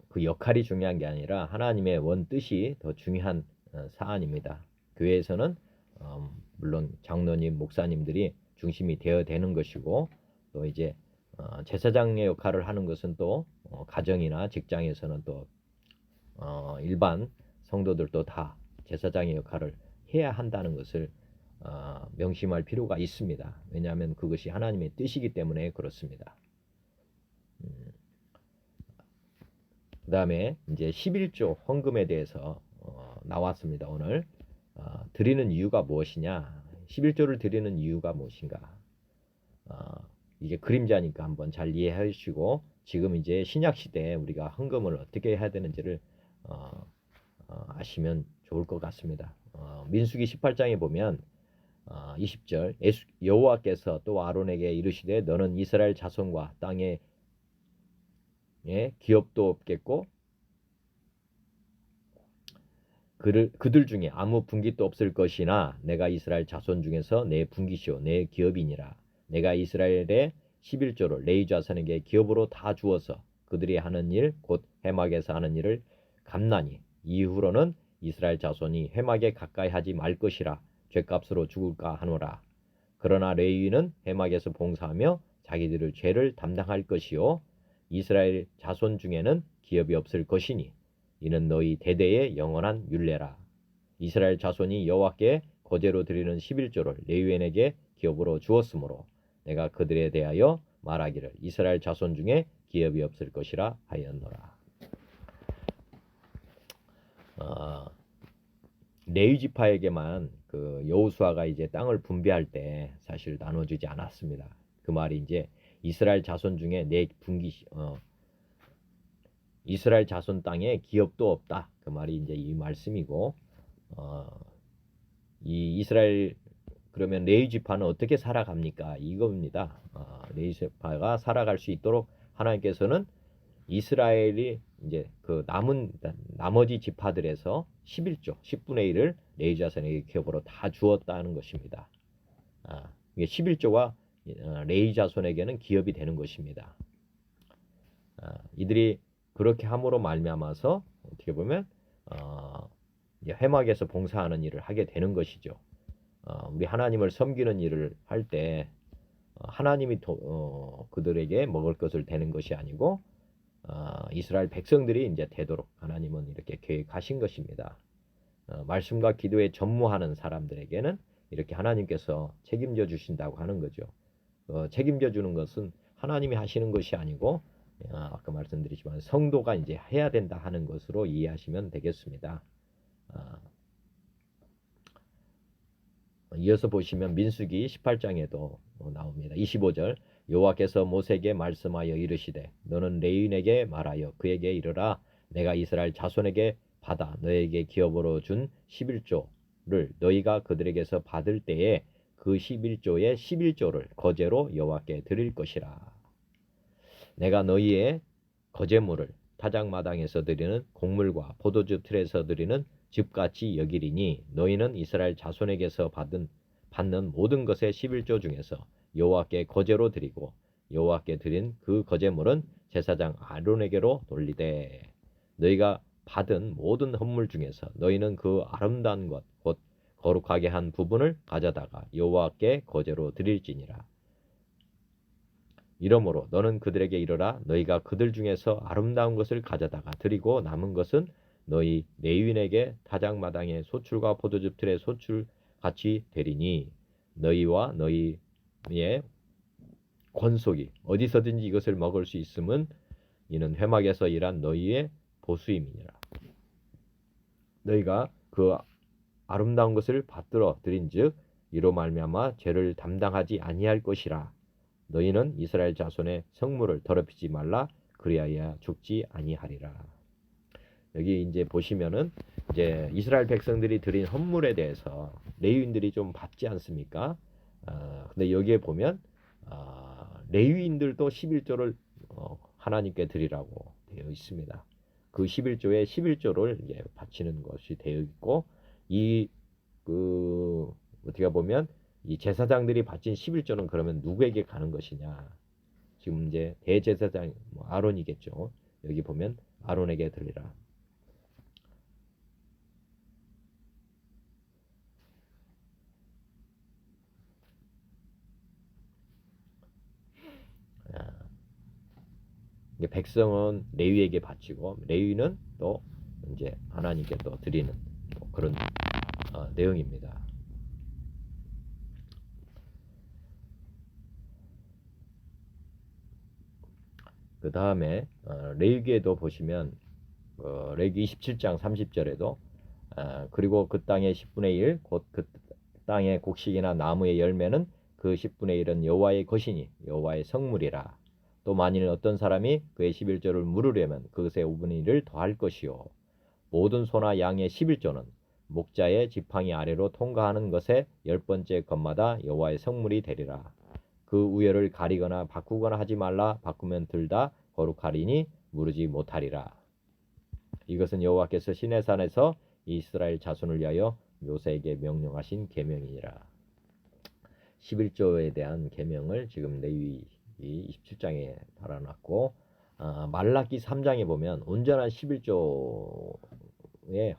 그 역할이 중요한 게 아니라 하나님의 원 뜻이 더 중요한 사안입니다. 교회에서는 물론 장로님, 목사님들이 중심이 되어야 되는 것이고 또 이제 제사장의 역할을 하는 것은 또 가정이나 직장에서는 또 일반 성도들도 다 제사장의 역할을 해야 한다는 것을 명심할 필요가 있습니다. 왜냐하면 그것이 하나님의 뜻이기 때문에 그렇습니다. 그 다음에 이제 11조 헌금에 대해서 나왔습니다. 오늘 드리는 이유가 무엇이냐? 11조를 드리는 이유가 무엇인가? 이게 그림자니까 한번 잘 이해해 주시고 지금 이제 신약 시대에 우리가 헌금을 어떻게 해야 되는지를 아시면 좋을 것 같습니다. 민수기 18장에 보면 20절 여호와께서 또 아론에게 이르시되 너는 이스라엘 자손과 땅에 기업도 없겠고 그들 중에 아무 분깃도 없을 것이나 내가 이스라엘 자손 중에서 내 분깃이요 내 기업이니라. 내가 이스라엘의 11조를 레위 자손에게 기업으로 다 주어서 그들이 하는 일 곧 회막에서 하는 일을 갚나니 이후로는 이스라엘 자손이 회막에 가까이 하지 말 것이라 죗값으로 죽을까 하노라. 그러나 레위는 회막에서 봉사하며 자기들의 죄를 담당할 것이요 이스라엘 자손 중에는 기업이 없을 것이니 이는 너희 대대의 영원한 율례라. 이스라엘 자손이 여호와께 거제로 드리는 11조를 레위인에게 기업으로 주었으므로 내가 그들에 대하여 말하기를 이스라엘 자손 중에 기업이 없을 것이라 하였노라. 레위 지파에게만 그 여호수아가 이제 땅을 분배할 때 사실 나눠주지 않았습니다. 그 말이 이제 이스라엘 자손 중에 이스라엘 자손 땅에 기업도 없다. 그 말이 이제 이 말씀이고, 이 이스라엘 그러면 레위 지파는 어떻게 살아갑니까? 이겁니다. 레위 지파가 살아갈 수 있도록 하나님께서는 이스라엘이 이제 그 나머지 지파들에서 11조, 10분의 1을 레위 자손에게 기업으로 다 주었다는 것입니다. 이게 11조가 레위 자손에게는 기업이 되는 것입니다. 이들이 그렇게 함으로 말미암아서 어떻게 보면 회막에서 봉사하는 일을 하게 되는 것이죠. 우리 하나님을 섬기는 일을 할 때 하나님이 그들에게 먹을 것을 되는 것이 아니고 이스라엘 백성들이 이제 되도록 하나님은 이렇게 계획하신 것입니다. 말씀과 기도에 전무하는 사람들에게는 이렇게 하나님께서 책임져 주신다고 하는 거죠. 책임져 주는 것은 하나님이 하시는 것이 아니고 아까 말씀드리지만 성도가 이제 해야 된다 하는 것으로 이해하시면 되겠습니다. 이어서 보시면 민수기 18장에도 나옵니다. 25절 여호와께서 모세에게 말씀하여 이르시되 너는 레위인에게 말하여 그에게 이르라 내가 이스라엘 자손에게 받아 너에게 기업으로 준 11조를 너희가 그들에게서 받을 때에 그 11조의 11조를 거제로 여호와께 드릴 것이라. 내가 너희의 거제물을 타작마당에서 드리는 곡물과 포도주 틀에서 드리는 즙같이 여기리니 너희는 이스라엘 자손에게서 받는 모든 것의 11조 중에서 여호와께 거제로 드리고 여호와께 드린 그 거제물은 제사장 아론에게로 돌리되 너희가 받은 모든 헌물 중에서 너희는 그 아름다운 것 곧 거룩하게 한 부분을 가져다가 여호와께 거제로 드릴지니라. 이러므로 너는 그들에게 이르라 너희가 그들 중에서 아름다운 것을 가져다가 드리고 남은 것은 너희 레위인에게 타작마당의 소출과 포도즙 틀의 소출 같이 되리니 너희와 너희의 권속이 어디서든지 이것을 먹을 수 있음은 이는 회막에서 일한 너희의 보수임이니라. 너희가 그 아름다운 것을 받들어 드린즉 이로 말미암아 죄를 담당하지 아니할 것이라. 너희는 이스라엘 자손의 성물을 더럽히지 말라 그리하여 죽지 아니하리라. 여기 이제 보시면은 이제 이스라엘 백성들이 드린 헌물에 대해서 레위인들이 좀 받지 않습니까? 근데 여기에 보면 레위인들도 11조를 하나님께 드리라고 되어 있습니다. 그 11조에 11조를 이제 바치는 것이 되어 있고 어떻게 보면 이 제사장들이 바친 11조는 그러면 누구에게 가는 것이냐? 지금 이제 대제사장 아론이겠죠. 여기 보면 아론에게 드리라. 백성은 레위에게 바치고 레위는 또 이제 하나님께 또 드리는 그런 내용입니다. 그 다음에 레위기에도 보시면 레위기 27장 30절에도 그리고 그 땅의 10분의 1 곧 그 땅의 곡식이나 나무의 열매는 그 10분의 1은 여호와의 것이니 여호와의 성물이라. 또 만일 어떤 사람이 그의 11조를 물으려면 그것의 5분의 1을 더할 것이요 모든 소나 양의 11조는 목자의 지팡이 아래로 통과하는 것의 10번째 것마다 여호와의 성물이 되리라. 그 우열을 가리거나 바꾸거나 하지 말라. 바꾸면 둘 다 거룩하리니 무르지 못하리라. 이것은 여호와께서 시내산에서 이스라엘 자손을 위하여 모세에게 명령하신 계명이니라. 11조에 대한 계명을 지금 레위기 27장에 달아놨고, 말라기 3장에 보면 온전한 11조의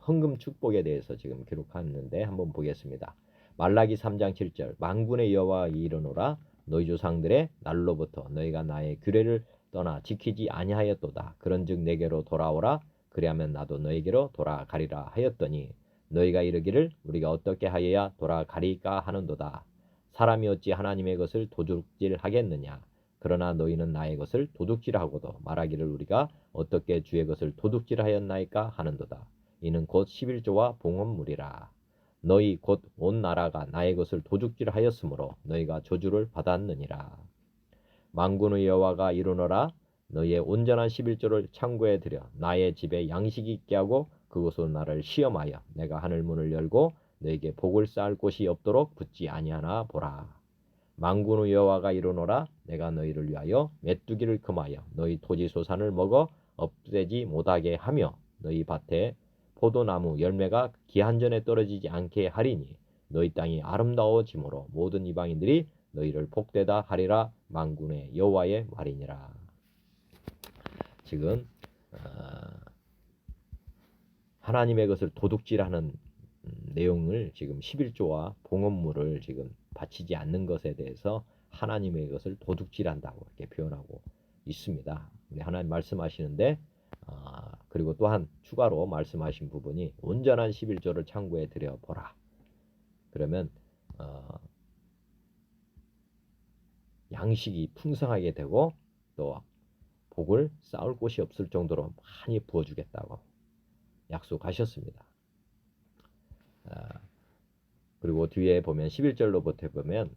헌금 축복에 대해서 지금 기록하는데 한번 보겠습니다. 말라기 3장 7절 만군의 여호와가 이르노라 너희 조상들의 날로부터 너희가 나의 규례를 떠나 지키지 아니하였도다. 그런즉 내게로 돌아오라. 그리하면 나도 너에게로 돌아가리라 하였더니 너희가 이르기를 우리가 어떻게 하여야 돌아가리까 하는도다. 사람이 어찌 하나님의 것을 도둑질하겠느냐. 그러나 너희는 나의 것을 도둑질하고도 말하기를 우리가 어떻게 주의 것을 도둑질하였나이까 하는도다. 이는 곧 11조와 봉헌물이라. 너희 곧 온 나라가 나의 것을 도둑질하였으므로 너희가 저주를 받았느니라. 만군의 여호와가 이르노라. 너희의 온전한 11조를 창고에 들여 나의 집에 양식이 있게 하고 그곳으로 나를 시험하여 내가 하늘 문을 열고 너에게 복을 쌓을 곳이 없도록 붙지 아니하나 보라. 만군의 여호와가 이르노라. 내가 너희를 위하여 메뚜기를 금하여 너희 토지 소산을 먹어 없애지 못하게 하며 너희 밭에 포도나무 열매가 기한 전에 떨어지지 않게 하리니 너희 땅이 아름다워지므로 모든 이방인들이 너희를 복되다 하리라. 만군의 여호와의 말이니라. 지금 하나님의 것을 도둑질하는 내용을 지금 11조와 봉헌물을 지금 바치지 않는 것에 대해서 하나님의 것을 도둑질한다고 이렇게 표현하고 있습니다. 근데 하나님 말씀하시는데 그리고 또한 추가로 말씀하신 부분이 온전한 11조를 창고에 들여보라. 그러면 양식이 풍성하게 되고 또 복을 쌓을 곳이 없을 정도로 많이 부어주겠다고 약속하셨습니다. 그리고 뒤에 보면 11절로부터 보면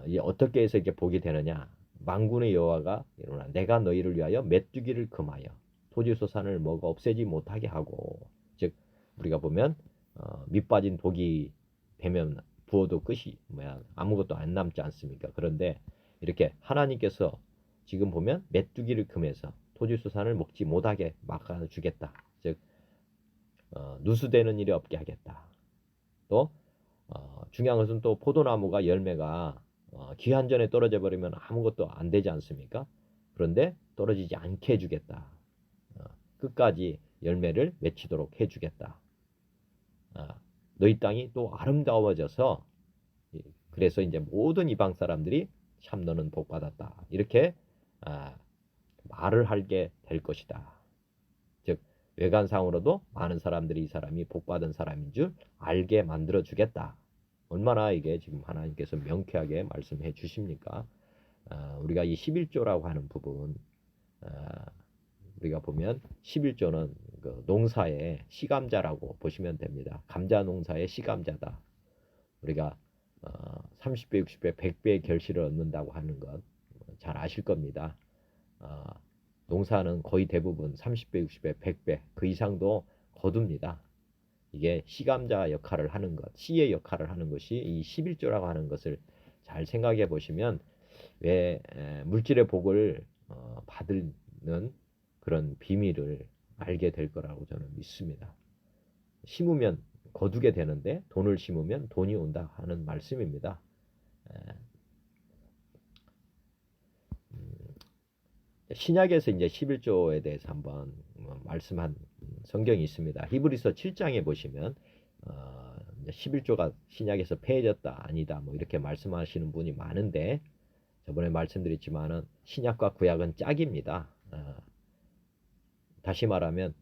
이게 어떻게 해서 이렇게 복이 되느냐. 만군의 여호와가 이르노라. 내가 너희를 위하여 메뚜기를 금하여 토지 소산을 먹어 없애지 못하게 하고, 즉 우리가 보면 밑 빠진 독이 되면 부어도 끝이 아무것도 안 남지 않습니까? 그런데 이렇게 하나님께서 지금 보면 메뚜기를 금해서 토지 소산을 먹지 못하게 막아주겠다. 즉 누수되는 일이 없게 하겠다. 또 중요한 것은 또 포도나무가 열매가 기한 전에 떨어져 버리면 아무것도 안 되지 않습니까? 그런데 떨어지지 않게 해주겠다. 끝까지 열매를 맺히도록 해주겠다. 너희 땅이 또 아름다워져서 그래서 이제 모든 이방 사람들이 참 너는 복 받았다. 이렇게 말을 하게 될 것이다. 즉 외관상으로도 많은 사람들이 이 사람이 복 받은 사람인 줄 알게 만들어 주겠다. 얼마나 이게 지금 하나님께서 명쾌하게 말씀해 주십니까? 우리가 이 11조라고 하는 부분 우리가 보면 11조는 그 농사의 시감자라고 보시면 됩니다. 감자 농사의 시감자다. 우리가 30배, 60배, 100배의 결실을 얻는다고 하는 것 잘 아실 겁니다. 농사는 거의 대부분 30배, 60배, 100배 그 이상도 거둡니다. 이게 시감자 역할을 하는 것, 씨의 역할을 하는 것이 이 11조라고 하는 것을 잘 생각해 보시면 왜 물질의 복을 받는 그런 비밀을 알게 될 거라고 저는 믿습니다. 심으면 거두게 되는데 돈을 심으면 돈이 온다 하는 말씀입니다. 신약에서 이제 11조에 대해서 한번 말씀한 성경이 있습니다. 히브리서 7장에 보시면 11조가 신약에서 폐해졌다 아니다 뭐 이렇게 말씀하시는 분이 많은데 저번에 말씀드렸지만은 신약과 구약은 짝입니다. 다시 말하면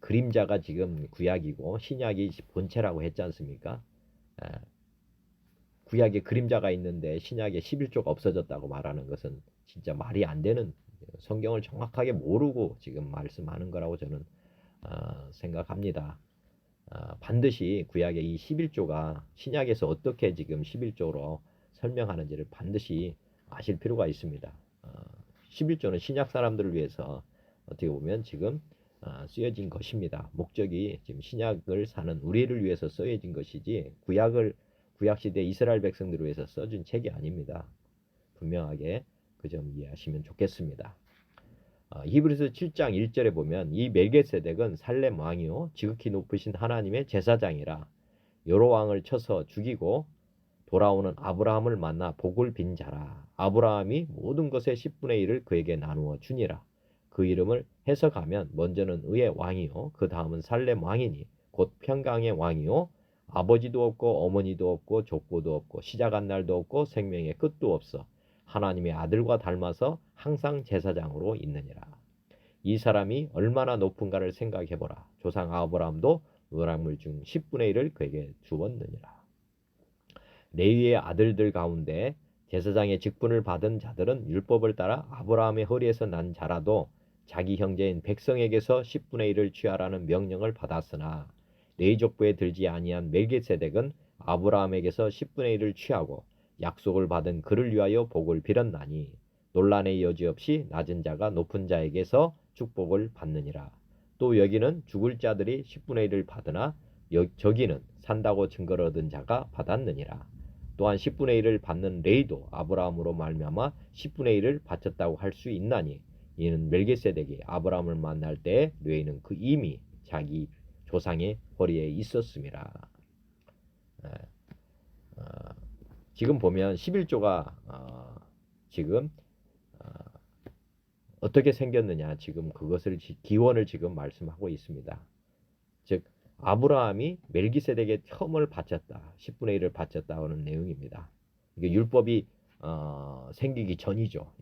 그림자가 지금 구약이고 신약이 본체라고 했지 않습니까? 구약에 그림자가 있는데 신약에 11조가 없어졌다고 말하는 것은 진짜 말이 안 되는, 성경을 정확하게 모르고 지금 말씀하는 거라고 저는 생각합니다. 반드시 구약의 이 11조가 신약에서 어떻게 지금 11조로 설명하는지를 반드시 아실 필요가 있습니다. 11조는 신약 사람들을 위해서 어떻게 보면 지금 쓰여진 것입니다. 목적이 지금 신약을 사는 우리를 위해서 쓰여진 것이지 구약 시대 이스라엘 백성들을 위해서 써준 책이 아닙니다. 분명하게 그 점 이해하시면 좋겠습니다. 히브리서 7장 1절에 보면 이 멜기세덱은 살렘 왕이요 지극히 높으신 하나님의 제사장이라 여로왕을 쳐서 죽이고 돌아오는 아브라함을 만나 복을 빈 자라. 아브라함이 모든 것의 10분의 1을 그에게 나누어 주니라. 그 이름을 해석하면 먼저는 의의 왕이요 그 다음은 살렘 왕이니 곧 평강의 왕이요 아버지도 없고 어머니도 없고 족보도 없고 시작한 날도 없고 생명의 끝도 없어 하나님의 아들과 닮아서 항상 제사장으로 있느니라. 이 사람이 얼마나 높은가를 생각해보라. 조상 아브라함도 노랑물 중 10분의 1을 그에게 주었느니라. 레위의 아들들 가운데 제사장의 직분을 받은 자들은 율법을 따라 아브라함의 허리에서 난 자라도 자기 형제인 백성에게서 10분의 1을 취하라는 명령을 받았으나 레위 족보에 들지 아니한 멜기세덱은 아브라함에게서 10분의 1을 취하고 약속을 받은 그를 위하여 복을 빌었나니 논란의 여지 없이 낮은 자가 높은 자에게서 축복을 받느니라. 또 여기는 죽을 자들이 10분의 1을 받으나 저기는 산다고 증거를 얻은 자가 받았느니라. 또한 10분의 1을 받는 레위도 아브라함으로 말미암아 10분의 1을 바쳤다고 할 수 있나니 이는 멜기세덱이 아브라함을 만날 때 레위는 그 이미 자기 조상의 허리에 있었음이라. 지금 보면 11조가 지금 어떻게 생겼느냐 지금 그것을 기원을 지금 말씀하고 있습니다. 즉 아브라함이 멜기세덱의 혐을 바쳤다. 10분의 1을 바쳤다 하는 내용입니다. 이게 율법이 생기기 전이죠.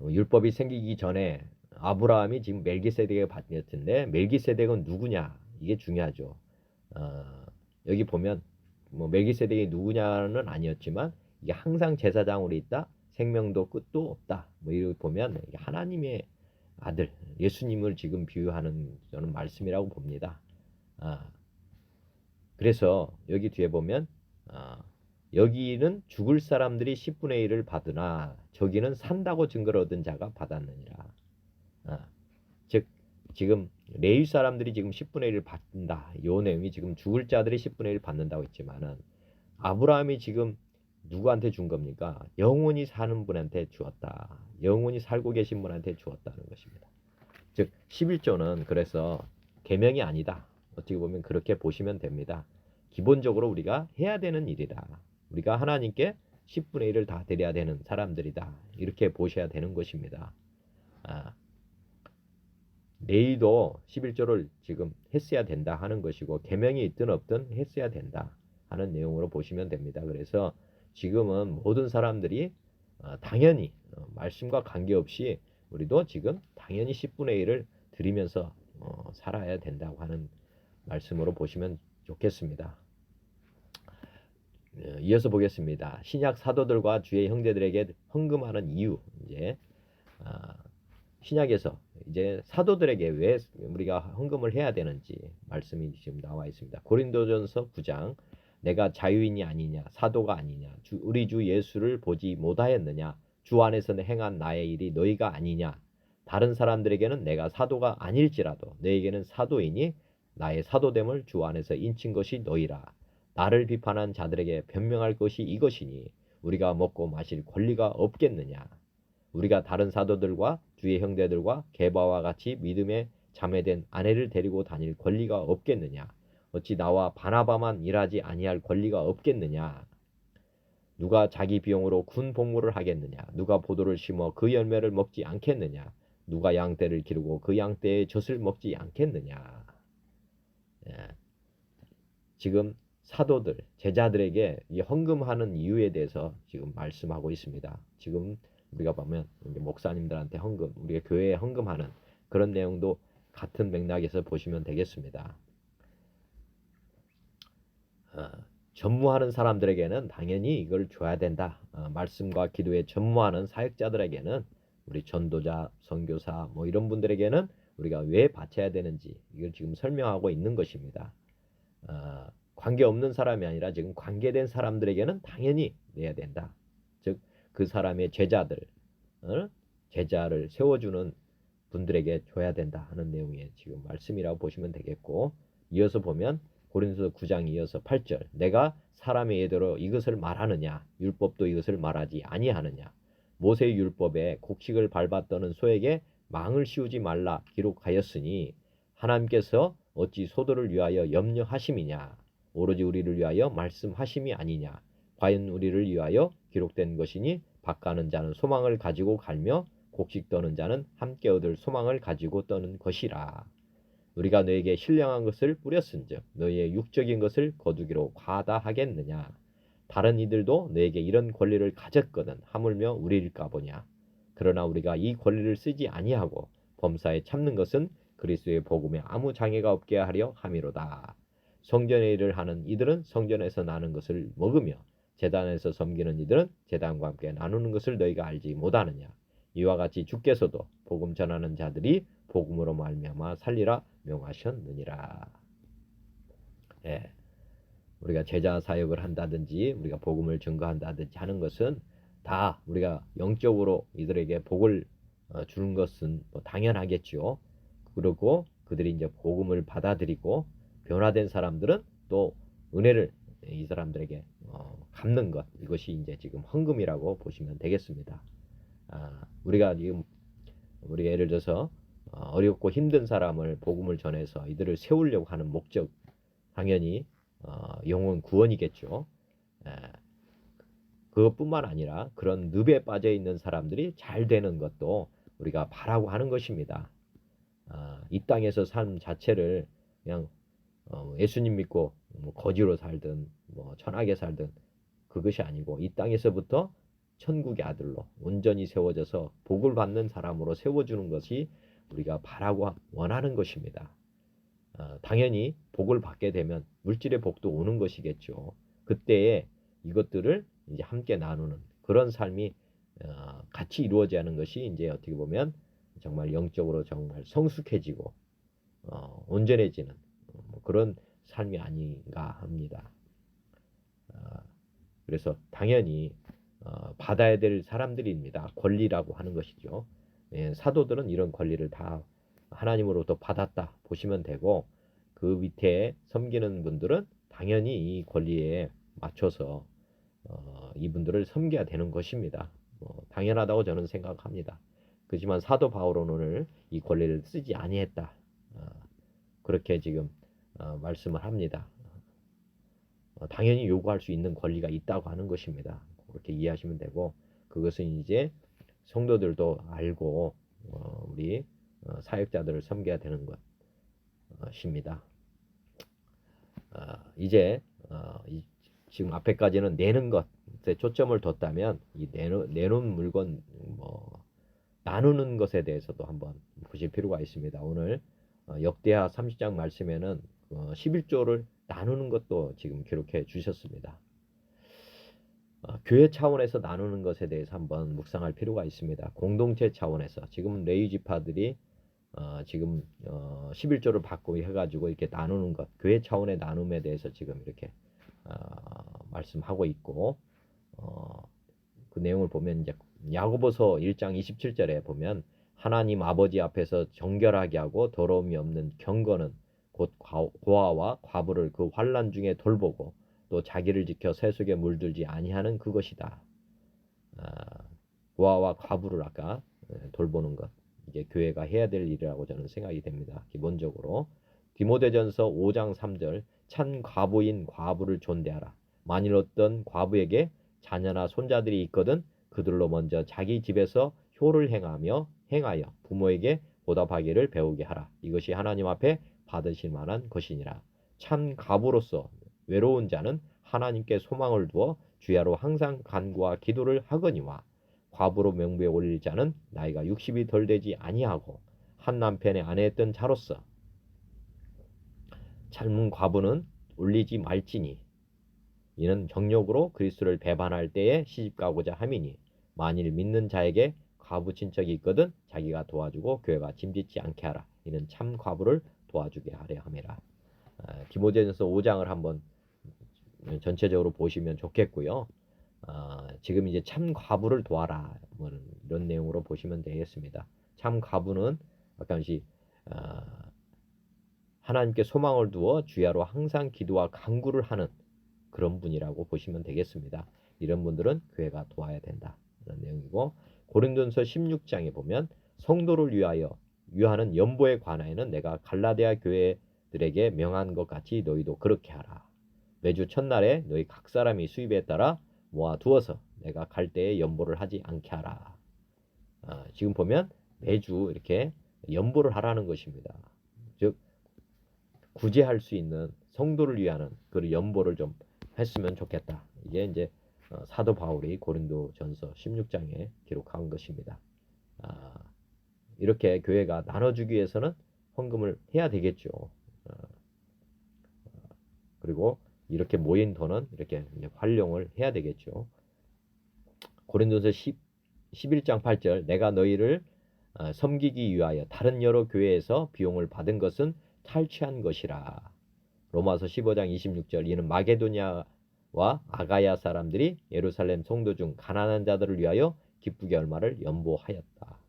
율법이 생기기 전에 아브라함이 지금 멜기세덱에 바쳤는데 멜기세덱은 누구냐? 이게 중요하죠. 여기 보면 뭐 멜기세덱이 누구냐는 아니었지만 이게 항상 제사장으로 있다. 생명도 끝도 없다. 뭐 이렇게 보면 하나님의 아들 예수님을 지금 비유하는 저는 말씀이라고 봅니다. 그래서 여기 뒤에 보면 여기는 죽을 사람들이 10분의 1을 받으나 저기는 산다고 증거를 얻은 자가 받았느니라. 즉 지금 레위 사람들이 지금 10분의 1을 받는다. 이 내용이 지금 죽을 자들이 10분의 1을 받는다고 했지만은 아브라함이 지금 누구한테 준 겁니까? 영원히 사는 분한테 주었다. 영원히 살고 계신 분한테 주었다는 것입니다. 즉 11조는 그래서 계명이 아니다. 어떻게 보면 그렇게 보시면 됩니다. 기본적으로 우리가 해야 되는 일이다. 우리가 하나님께 10분의 1을 다 드려야 되는 사람들이다. 이렇게 보셔야 되는 것입니다. 레위도 11조를 지금 했어야 된다 하는 것이고 계명이 있든 없든 했어야 된다 하는 내용으로 보시면 됩니다. 그래서 지금은 모든 사람들이 당연히 말씀과 관계없이 우리도 지금 당연히 10분의 1을 드리면서 살아야 된다고 하는 말씀으로 보시면 좋겠습니다. 이어서 보겠습니다. 신약 사도들과 주의 형제들에게 헌금하는 이유. 이제 신약에서 이제 사도들에게 왜 우리가 헌금을 해야 되는지 말씀이 지금 나와 있습니다. 고린도전서 9장 내가 자유인이 아니냐 사도가 아니냐 우리 주 예수를 보지 못하였느냐 주 안에서 행한 나의 일이 너희가 아니냐 다른 사람들에게는 내가 사도가 아닐지라도 너에게는 사도이니 나의 사도됨을 주 안에서 인친 것이 너희라. 나를 비판한 자들에게 변명할 것이 이것이니 우리가 먹고 마실 권리가 없겠느냐. 우리가 다른 사도들과 주의 형제들과 게바와 같이 믿음에 자매된 아내를 데리고 다닐 권리가 없겠느냐. 어찌 나와 바나바만 일하지 아니할 권리가 없겠느냐. 누가 자기 비용으로 군 복무를 하겠느냐. 누가 포도를 심어 그 열매를 먹지 않겠느냐. 누가 양떼를 기르고 그 양떼의 젖을 먹지 않겠느냐. 지금 사도들, 제자들에게 이 헌금하는 이유에 대해서 지금 말씀하고 있습니다. 지금 우리가 보면 목사님들한테 헌금, 우리가 교회에 헌금하는 그런 내용도 같은 맥락에서 보시면 되겠습니다. 전무하는 사람들에게는 당연히 이걸 줘야 된다. 말씀과 기도에 전무하는 사역자들에게는 우리 전도자, 선교사 뭐 이런 분들에게는 우리가 왜 바쳐야 되는지 이걸 지금 설명하고 있는 것입니다. 관계없는 사람이 아니라 지금 관계된 사람들에게는 당연히 내야 된다. 즉 그 사람의 제자를 세워주는 분들에게 줘야 된다 하는 내용의 지금 말씀이라고 보시면 되겠고 이어서 보면 고린도서 9장 이어서 8절 내가 사람의 예대로 이것을 말하느냐 율법도 이것을 말하지 아니하느냐 모세의 율법에 곡식을 밟았더는 소에게 망을 씌우지 말라 기록하였으니 하나님께서 어찌 소도를 위하여 염려하심이냐 오로지 우리를 위하여 말씀하심이 아니냐. 과연 우리를 위하여 기록된 것이니 밭가는 자는 소망을 가지고 갈며 곡식 떠는 자는 함께 얻을 소망을 가지고 떠는 것이라. 우리가 너에게 신령한 것을 뿌렸은즉 너희의 육적인 것을 거두기로 과다하겠느냐. 다른 이들도 너에게 이런 권리를 가졌거든 하물며 우리일까 보냐. 그러나 우리가 이 권리를 쓰지 아니하고 범사에 참는 것은 그리스도의 복음에 아무 장애가 없게 하려 함이로다. 성전의 일을 하는 이들은 성전에서 나는 것을 먹으며 제단에서 섬기는 이들은 제단과 함께 나누는 것을 너희가 알지 못하느냐. 이와 같이 주께서도 복음 전하는 자들이 복음으로 말미암아 살리라 명하셨느니라. 예, 우리가 제자 사역을 한다든지 우리가 복음을 증거한다든지 하는 것은 다 우리가 영적으로 이들에게 복을 주는 것은 뭐 당연하겠죠. 그리고 그들이 이제 복음을 받아들이고 변화된 사람들은 또 은혜를 이 사람들에게 갚는 것, 이것이 이제 지금 헌금이라고 보시면 되겠습니다. 우리가 지금 우리가 예를 들어서 어렵고 힘든 사람을 복음을 전해서 이들을 세우려고 하는 목적, 당연히 영혼 구원이겠죠. 그것뿐만 아니라 그런 늪에 빠져 있는 사람들이 잘 되는 것도 우리가 바라고 하는 것입니다. 이 땅에서 삶 자체를 그냥 예수님 믿고 뭐 거지로 살든 뭐 천하게 살든 그것이 아니고 이 땅에서부터 천국의 아들로 온전히 세워져서 복을 받는 사람으로 세워주는 것이 우리가 바라고 원하는 것입니다. 당연히 복을 받게 되면 물질의 복도 오는 것이겠죠. 그때에 이것들을 이제 함께 나누는 그런 삶이 같이 이루어져야 하는 것이 이제 어떻게 보면 정말 영적으로 정말 성숙해지고 온전해지는 그런 삶이 아닌가 합니다. 그래서 당연히 받아야 될 사람들입니다. 권리라고 하는 것이죠. 예, 사도들은 이런 권리를 다 하나님으로부터 받았다 보시면 되고 그 밑에 섬기는 분들은 당연히 이 권리에 맞춰서 이분들을 섬겨야 되는 것입니다. 당연하다고 저는 생각합니다. 그렇지만 사도 바울은 오늘 이 권리를 쓰지 아니했다. 그렇게 지금 말씀을 합니다. 당연히 요구할 수 있는 권리가 있다고 하는 것입니다. 그렇게 이해하시면 되고 그것은 이제 성도들도 알고 우리 사역자들을 섬겨야 되는 것입니다. 이제 지금 앞에까지는 내는 것에 초점을 뒀다면 이 내놓은 물건 나누는 것에 대해서도 한번 보실 필요가 있습니다. 오늘 역대하 30장 말씀에는 11조를 나누는 것도 지금 기록해 주셨습니다. 교회 차원에서 나누는 것에 대해서 한번 묵상할 필요가 있습니다. 공동체 차원에서 지금 레위 지파들이 지금 11조를 받고 해가지고 이렇게 나누는 것, 교회 차원의 나눔에 대해서 지금 이렇게 말씀하고 있고 그 내용을 보면 이제 야고보서 1장 27절에 보면 하나님 아버지 앞에서 정결하게 하고 더러움이 없는 경건은 곧 고아와 과부를 그 환난 중에 돌보고 또 자기를 지켜 세속에 물들지 아니하는 그것이다. 고아와 과부를 아까 돌보는 것, 이게 교회가 해야 될 일이라고 저는 생각이 됩니다. 기본적으로 디모데전서 5장 3절 찬 과부인 과부를 존대하라. 만일 어떤 과부에게 자녀나 손자들이 있거든 그들로 먼저 자기 집에서 효를 행하여 부모에게 보답하기를 배우게 하라. 이것이 하나님 앞에 받으실 만한 것이니라. 참 과부로서 외로운 자는 하나님께 소망을 두어 주야로 항상 간구와 기도를 하거니와 과부로 명부에 올릴 자는 나이가 60이 덜 되지 아니하고 한 남편의 아내였던 자로서 젊은 과부는 올리지 말지니 이는 정욕으로 그리스도를 배반할 때에 시집가고자 함이니 만일 믿는 자에게 과부 친척이 있거든 자기가 도와주고 교회가 짐짓지 않게 하라. 이는 참 과부를 도와주게 하려 함이라. 디모데전서 5장을 한번 전체적으로 보시면 좋겠고요. 지금 이제 참 과부를 도와라 이런 내용으로 보시면 되겠습니다. 참 과부는 약간씩 하나님께 소망을 두어 주야로 항상 기도와 간구를 하는 그런 분이라고 보시면 되겠습니다. 이런 분들은 교회가 도와야 된다 이런 내용이고 고린도전서 16장에 보면 성도를 위하는 연보에 관하여는 내가 갈라디아 교회들에게 명한 것 같이 너희도 그렇게 하라. 매주 첫날에 너희 각 사람이 수입에 따라 모아두어서 내가 갈 때에 연보를 하지 않게 하라. 지금 보면 매주 이렇게 연보를 하라는 것입니다. 즉 구제할 수 있는 성도를 위한 그 연보를 좀 했으면 좋겠다. 이게 이제 사도 바울이 고린도전서 16장에 기록한 것입니다. 이렇게 교회가 나눠주기 위해서는 헌금을 해야 되겠죠. 그리고 이렇게 모인 돈은 이렇게 활용을 해야 되겠죠. 고린도서 11장 8절 내가 너희를 섬기기 위하여 다른 여러 교회에서 비용을 받은 것은 탈취한 것이라. 로마서 15장 26절 이는 마게도냐와 아가야 사람들이 예루살렘 성도 중 가난한 자들을 위하여 기쁘게 얼마를 연보하였다.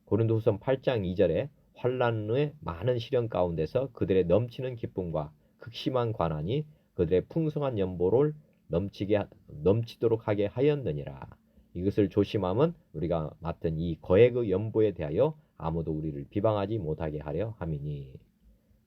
고린도후서 8장 2절에 환난의 많은 시련 가운데서 그들의 넘치는 기쁨과 극심한 관한이 그들의 풍성한 연보를 넘치도록 하게 하였느니라. 이것을 조심함은 우리가 맡은 이 거액의 연보에 대하여 아무도 우리를 비방하지 못하게 하려 함이니.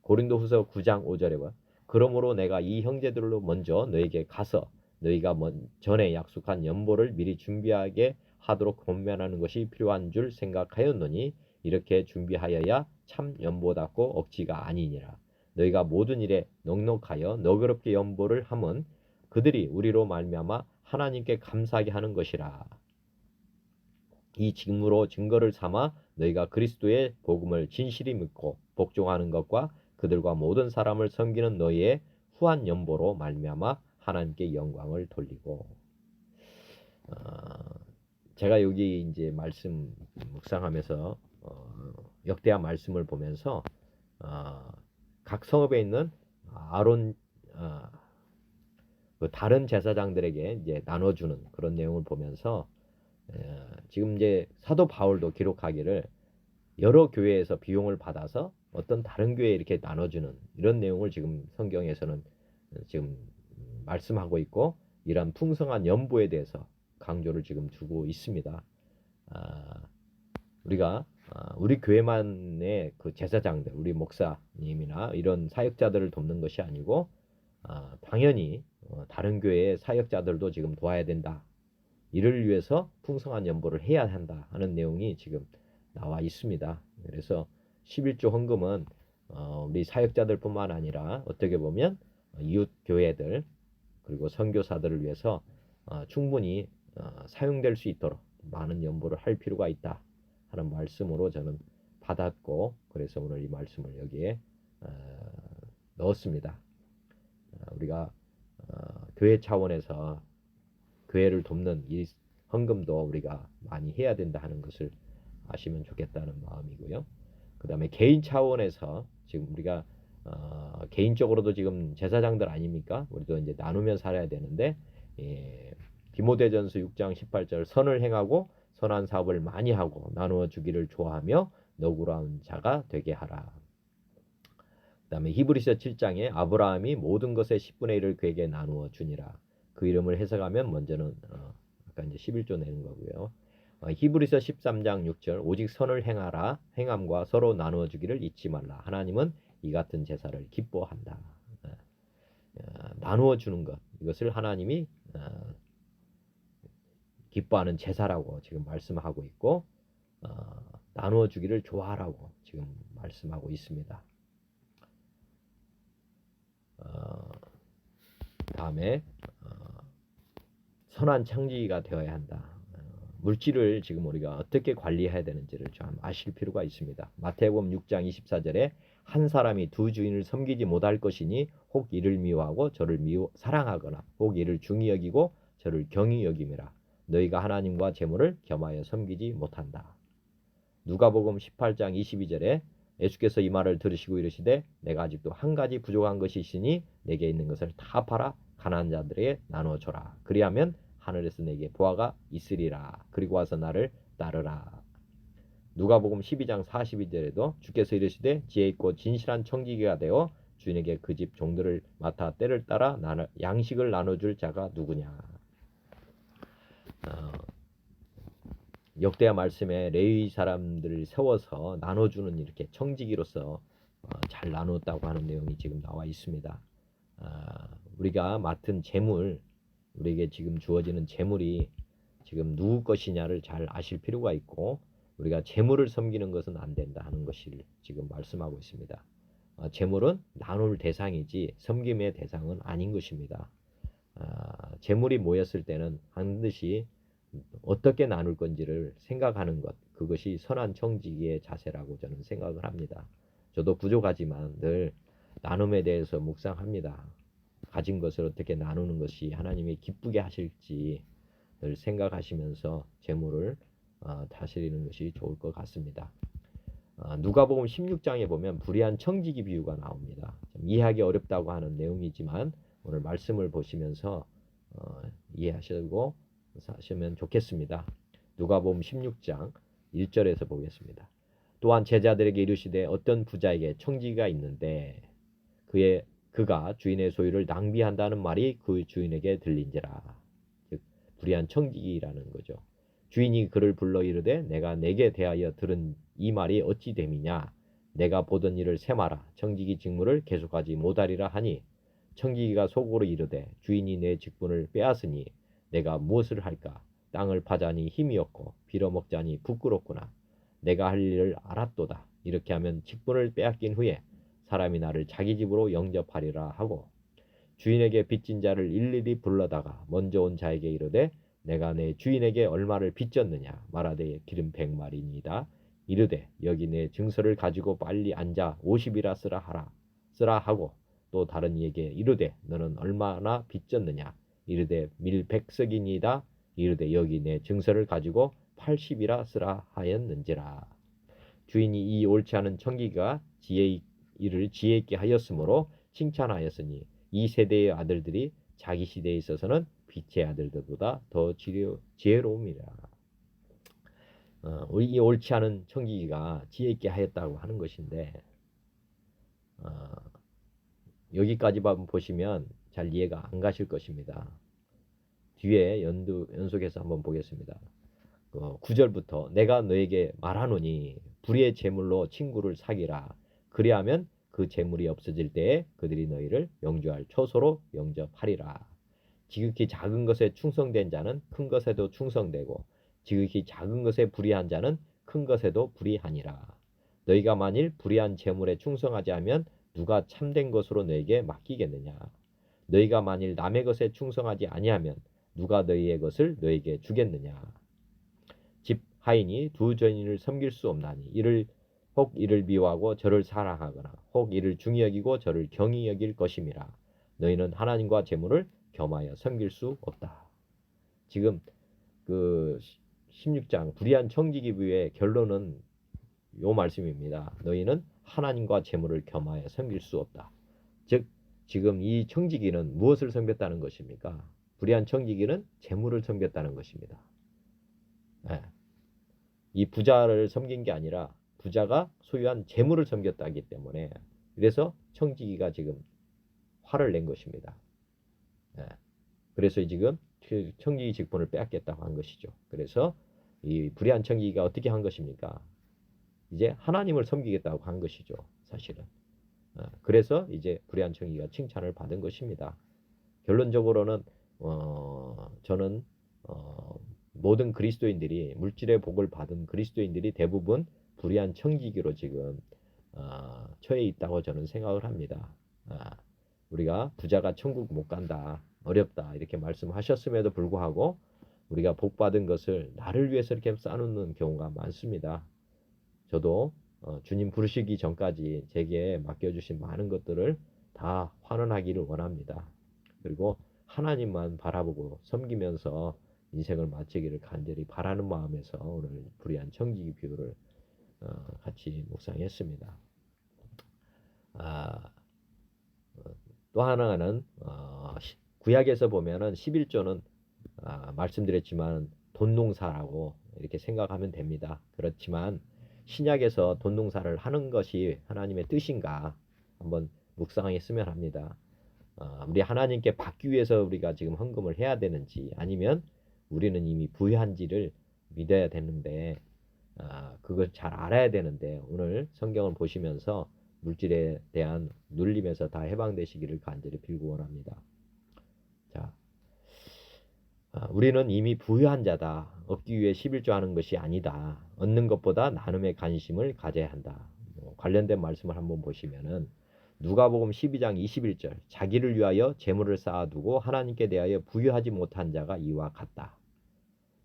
고린도후서 9장 5절에 봐. 그러므로 내가 이 형제들로 먼저 너에게 가서 너희가 전에 약속한 연보를 미리 준비하게 하도록 권면하는 것이 필요한 줄 생각하였노니 이렇게 준비하여야 참 연보답고 억지가 아니니라. 너희가 모든 일에 넉넉하여 너그럽게 연보를 함은 그들이 우리로 말미암아 하나님께 감사하게 하는 것이라. 이 직무로 증거를 삼아 너희가 그리스도의 복음을 진실히 믿고 복종하는 것과 그들과 모든 사람을 섬기는 너희의 후한 연보로 말미암아 하나님께 영광을 돌리고. 제가 여기 이제 말씀 묵상하면서 역대하 말씀을 보면서 각 성읍에 있는 아론 그 다른 제사장들에게 이제 나눠주는 그런 내용을 보면서 지금 이제 사도 바울도 기록하기를 여러 교회에서 비용을 받아서 어떤 다른 교회에 이렇게 나눠주는 이런 내용을 지금 성경에서는 지금 말씀하고 있고 이런 풍성한 연보에 대해서 강조를 지금 주고 있습니다. 우리가 우리 교회만의 그 제사장들, 우리 목사님이나 이런 사역자들을 돕는 것이 아니고 당연히 다른 교회의 사역자들도 지금 도와야 된다. 이를 위해서 풍성한 연보를 해야 한다 하는 내용이 지금 나와 있습니다. 그래서 11조 헌금은 우리 사역자들뿐만 아니라 어떻게 보면 이웃 교회들 그리고 선교사들을 위해서 충분히 사용될 수 있도록 많은 연보를 할 필요가 있다 하는 말씀으로 저는 받았고 그래서 오늘 이 말씀을 여기에 넣었습니다. 우리가 교회 차원에서 교회를 돕는 이 헌금도 우리가 많이 해야 된다 하는 것을 아시면 좋겠다는 마음이고요. 그 다음에 개인 차원에서 지금 우리가 개인적으로도 지금 제사장들 아닙니까? 우리도 이제 나누면 살아야 되는데 디모데전서 6장 18절 선을 행하고 선한 사업을 많이 하고 나누어 주기를 좋아하며 너그러운 자가 되게 하라. 그 다음에 히브리서 7장에 아브라함이 모든 것의 10분의 1을 그에게 나누어 주니라. 그 이름을 해석하면 먼저는 아까 이제 11조 내는 거고요. 히브리서 13장 6절 오직 선을 행하라. 행함과 서로 나누어 주기를 잊지 말라. 하나님은 이 같은 제사를 기뻐한다. 나누어 주는 것 이것을 하나님이 기뻐하는 제사라고 지금 말씀하고 있고 나누어 주기를 좋아하라고 지금 말씀하고 있습니다. 다음에 선한 창지가 되어야 한다. 물질을 지금 우리가 어떻게 관리해야 되는지를 좀 아실 필요가 있습니다. 마태복음 6장 24절에 한 사람이 두 주인을 섬기지 못할 것이니 혹 이를 미워하고 저를 사랑하거나 혹 이를 중히 여기고 저를 경히 여김이라. 너희가 하나님과 재물을 겸하여 섬기지 못한다. 누가복음 18장 22절에 예수께서 이 말을 들으시고 이르시되 내가 아직도 한 가지 부족한 것이 있으니 내게 있는 것을 다 팔아 가난한 자들에게 나누어 줘라. 그리하면 하늘에서 내게 보화가 있으리라. 그리고 와서 나를 따르라. 누가복음 12장 42절에도 주께서 이르시되 지혜 있고 진실한 청지기가 되어 주인에게 그 집 종들을 맡아 때를 따라 양식을 나눠줄 자가 누구냐. 역대하 말씀에 레위 사람들을 세워서 나눠주는 이렇게 청지기로서 잘 나누었다고 하는 내용이 지금 나와 있습니다. 우리가 맡은 재물, 우리에게 지금 주어지는 재물이 지금 누구 것이냐를 잘 아실 필요가 있고, 우리가 재물을 섬기는 것은 안 된다 하는 것을 지금 말씀하고 있습니다. 재물은 나눌 대상이지 섬김의 대상은 아닌 것입니다. 재물이 모였을 때는 반드시 어떻게 나눌 건지를 생각하는 것, 그것이 선한 청지기의 자세라고 저는 생각을 합니다. 저도 부족하지만 늘 나눔에 대해서 묵상합니다. 가진 것을 어떻게 나누는 것이 하나님이 기쁘게 하실지 늘 생각하시면서 재물을 다스리는 것이 좋을 것 같습니다. 누가복음 16장에 보면 불의한 청지기 비유가 나옵니다. 좀 이해하기 어렵다고 하는 내용이지만 오늘 말씀을 보시면서 이해하시고 사시면 좋겠습니다. 누가복음 16장 1절에서 보겠습니다. 또한 제자들에게 이르시되 어떤 부자에게 청지기가 있는데 그가 주인의 소유를 낭비한다는 말이 그 주인에게 들린지라. 즉 불의한 청지기라는 거죠. 주인이 그를 불러 이르되 내가 내게 대하여 들은 이 말이 어찌 됨이냐. 내가 보던 일을 세마라. 청지기 직무를 계속하지 못하리라 하니 청지기가 속으로 이르되 주인이 내 직분을 빼앗으니 내가 무엇을 할까. 땅을 파자니 힘이 없고 빌어먹자니 부끄럽구나. 내가 할 일을 알았도다. 이렇게 하면 직분을 빼앗긴 후에 사람이 나를 자기 집으로 영접하리라 하고 주인에게 빚진 자를 일일이 불러다가 먼저 온 자에게 이르되 내가 내 주인에게 얼마를 빚졌느냐. 말하되 기름 100마리니이다. 이르되 여기 내 증서를 가지고 빨리 앉아 50이라 쓰라 하고 또 다른 이에게 이르되 너는 얼마나 빚졌느냐. 이르되 밀 100석이니이다. 이르되 여기 내 증서를 가지고 80이라 쓰라 하였는지라. 주인이 이 옳지 않은 청기가 이를 지혜 있게 하였으므로 칭찬하였으니 이 세대의 아들들이 자기 시대에 있어서는 빛의 아들들보다 더 지혜로움이라. 이 옳지 않은 청지기가 지혜 있게 하였다고 하는 것인데 여기까지만 보시면 잘 이해가 안 가실 것입니다. 뒤에 연속해서 한번 보겠습니다. 9절부터 내가 너에게 말하노니 불의의 재물로 친구를 사귀라. 그리하면 그 재물이 없어질 때에 그들이 너희를 영주할 초소로 영접하리라. 지극히 작은 것에 충성된 자는 큰 것에도 충성되고 지극히 작은 것에 불의한 자는 큰 것에도 불의하니라. 너희가 만일 불의한 재물에 충성하지 않으면 누가 참된 것으로 너에게 맡기겠느냐. 너희가 만일 남의 것에 충성하지 아니하면 누가 너희의 것을 너에게 주겠느냐. 집 하인이 두 전인을 섬길 수 없나니 혹 이를 미워하고 저를 사랑하거나 혹 이를 중히 여기고 저를 경히 여길 것임이라. 너희는 하나님과 재물을 겸하여 섬길 수 없다. 지금 그 16장 불의한 청지기 비유의 결론은 요 말씀입니다. 너희는 하나님과 재물을 겸하여 섬길 수 없다. 즉 지금 이 청지기는 무엇을 섬겼다는 것입니까? 불의한 청지기는 재물을 섬겼다는 것입니다. 네. 이 부자를 섬긴 게 아니라 부자가 소유한 재물을 섬겼다기 때문에 그래서 청지기가 지금 화를 낸 것입니다. 네. 그래서 지금 청지기 직분을 빼앗겠다고 한 것이죠. 그래서 이 불의한 청지기가 어떻게 한 것입니까? 이제 하나님을 섬기겠다고 한 것이죠. 사실은. 그래서 이제 불의한 청지기가 칭찬을 받은 것입니다. 결론적으로는 저는 모든 그리스도인들이 물질의 복을 받은 그리스도인들이 대부분 불의한 청지기로 지금 처해 있다고 저는 생각을 합니다. 우리가 부자가 천국 못 간다, 어렵다 이렇게 말씀하셨음에도 불구하고 우리가 복 받은 것을 나를 위해서 이렇게 쌓아놓는 경우가 많습니다. 저도 주님 부르시기 전까지 제게 맡겨주신 많은 것들을 다 환원하기를 원합니다. 그리고 하나님만 바라보고 섬기면서 인생을 마치기를 간절히 바라는 마음에서 오늘 불의한 청지기 비유를 같이 묵상했습니다. 또 하나는 구약에서 보면은 11조는 말씀드렸지만 돈농사라고 이렇게 생각하면 됩니다. 그렇지만 신약에서 돈농사를 하는 것이 하나님의 뜻인가 한번 묵상했으면 합니다. 우리 하나님께 받기 위해서 우리가 지금 헌금을 해야 되는지 아니면 우리는 이미 부유한지를 믿어야 되는데 그걸 잘 알아야 되는데 오늘 성경을 보시면서 물질에 대한 눌림에서 다 해방되시기를 간절히 빌고 원합니다. 우리는 이미 부유한 자다. 얻기 위해 11조 하는 것이 아니다. 얻는 것보다 나눔에 관심을 가져야 한다. 관련된 말씀을 한번 보시면은 누가복음 12장 21절 자기를 위하여 재물을 쌓아두고 하나님께 대하여 부유하지 못한 자가 이와 같다.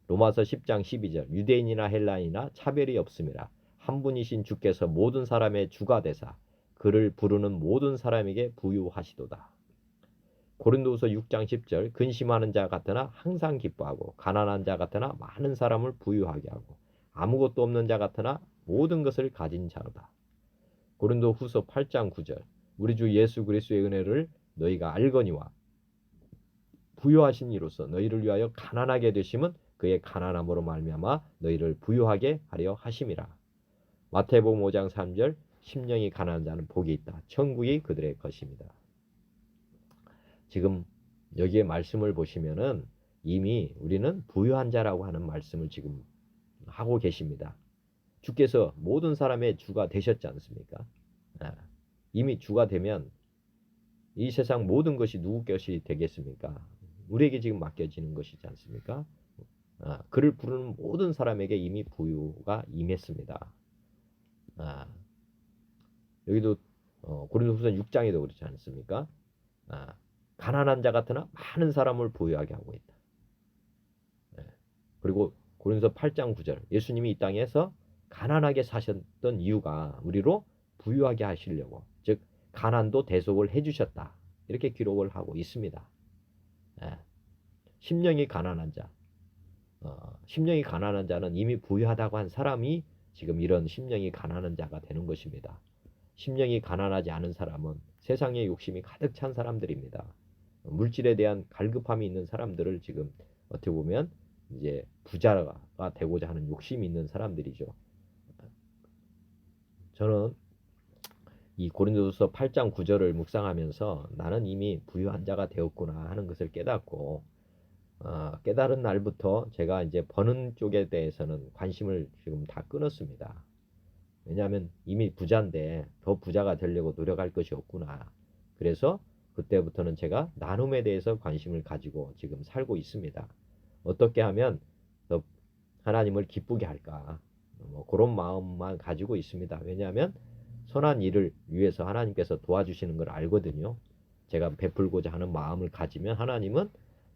로마서 10장 12절 유대인이나 헬라인이나 차별이 없음이라 한 분이신 주께서 모든 사람의 주가 되사 그를 부르는 모든 사람에게 부유하시도다. 고린도후서 6장 10절 근심하는 자 같으나 항상 기뻐하고 가난한 자 같으나 많은 사람을 부유하게 하고 아무것도 없는 자 같으나 모든 것을 가진 자로다. 고린도후서 8장 9절 우리 주 예수 그리스도의 은혜를 너희가 알거니와 부유하신 이로써 너희를 위하여 가난하게 되심은 그의 가난함으로 말미암아 너희를 부유하게 하려 하심이라. 마태복음 5장 3절 심령이 가난한 자는 복이 있다. 천국이 그들의 것입니다. 지금 여기에 말씀을 보시면은 이미 우리는 부유한 자라고 하는 말씀을 지금 하고 계십니다. 주께서 모든 사람의 주가 되셨지 않습니까? 이미 주가 되면 이 세상 모든 것이 누구 것이 되겠습니까? 우리에게 지금 맡겨지는 것이지 않습니까? 그를 부르는 모든 사람에게 이미 부유가 임했습니다. 여기도 고린도후서 6장에도 그렇지 않습니까? 가난한 자 같으나 많은 사람을 부유하게 하고 있다. 그리고 고린도서 8장 9절 예수님이 이 땅에서 가난하게 사셨던 이유가 우리로 부유하게 하시려고 즉 가난도 대속을 해주셨다. 이렇게 기록을 하고 있습니다. 심령이 가난한 자 심령이 가난한 자는 이미 부유하다고 한 사람이 지금 이런 심령이 가난한 자가 되는 것입니다. 심령이 가난하지 않은 사람은 세상에 욕심이 가득 찬 사람들입니다. 물질에 대한 갈급함이 있는 사람들을 지금 어떻게 보면 이제 부자가 되고자 하는 욕심이 있는 사람들이죠. 저는 이 고린도후서 8장 9절을 묵상하면서 나는 이미 부유한 자가 되었구나 하는 것을 깨닫고 깨달은 날부터 제가 이제 버는 쪽에 대해서는 관심을 지금 다 끊었습니다. 왜냐하면 이미 부자인데 더 부자가 되려고 노력할 것이 없구나. 그래서 그때부터는 제가 나눔에 대해서 관심을 가지고 지금 살고 있습니다. 어떻게 하면 더 하나님을 기쁘게 할까? 그런 마음만 가지고 있습니다. 왜냐하면 선한 일을 위해서 하나님께서 도와주시는 걸 알거든요. 제가 베풀고자 하는 마음을 가지면 하나님은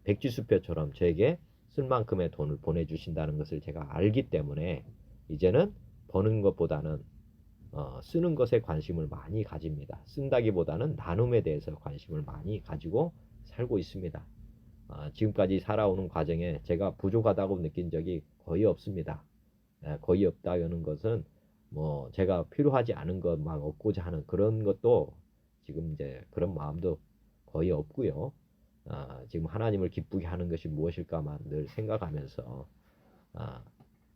백지수표처럼 저에게 쓸 만큼의 돈을 보내주신다는 것을 제가 알기 때문에 이제는 버는 것보다는 쓰는 것에 관심을 많이 가집니다. 쓴다기보다는 나눔에 대해서 관심을 많이 가지고 살고 있습니다. 지금까지 살아오는 과정에 제가 부족하다고 느낀 적이 거의 없습니다. 거의 없다는 것은 뭐 제가 필요하지 않은 것만 얻고자 하는 그런 것도 지금 이제 그런 마음도 거의 없고요. 지금 하나님을 기쁘게 하는 것이 무엇일까만 늘 생각하면서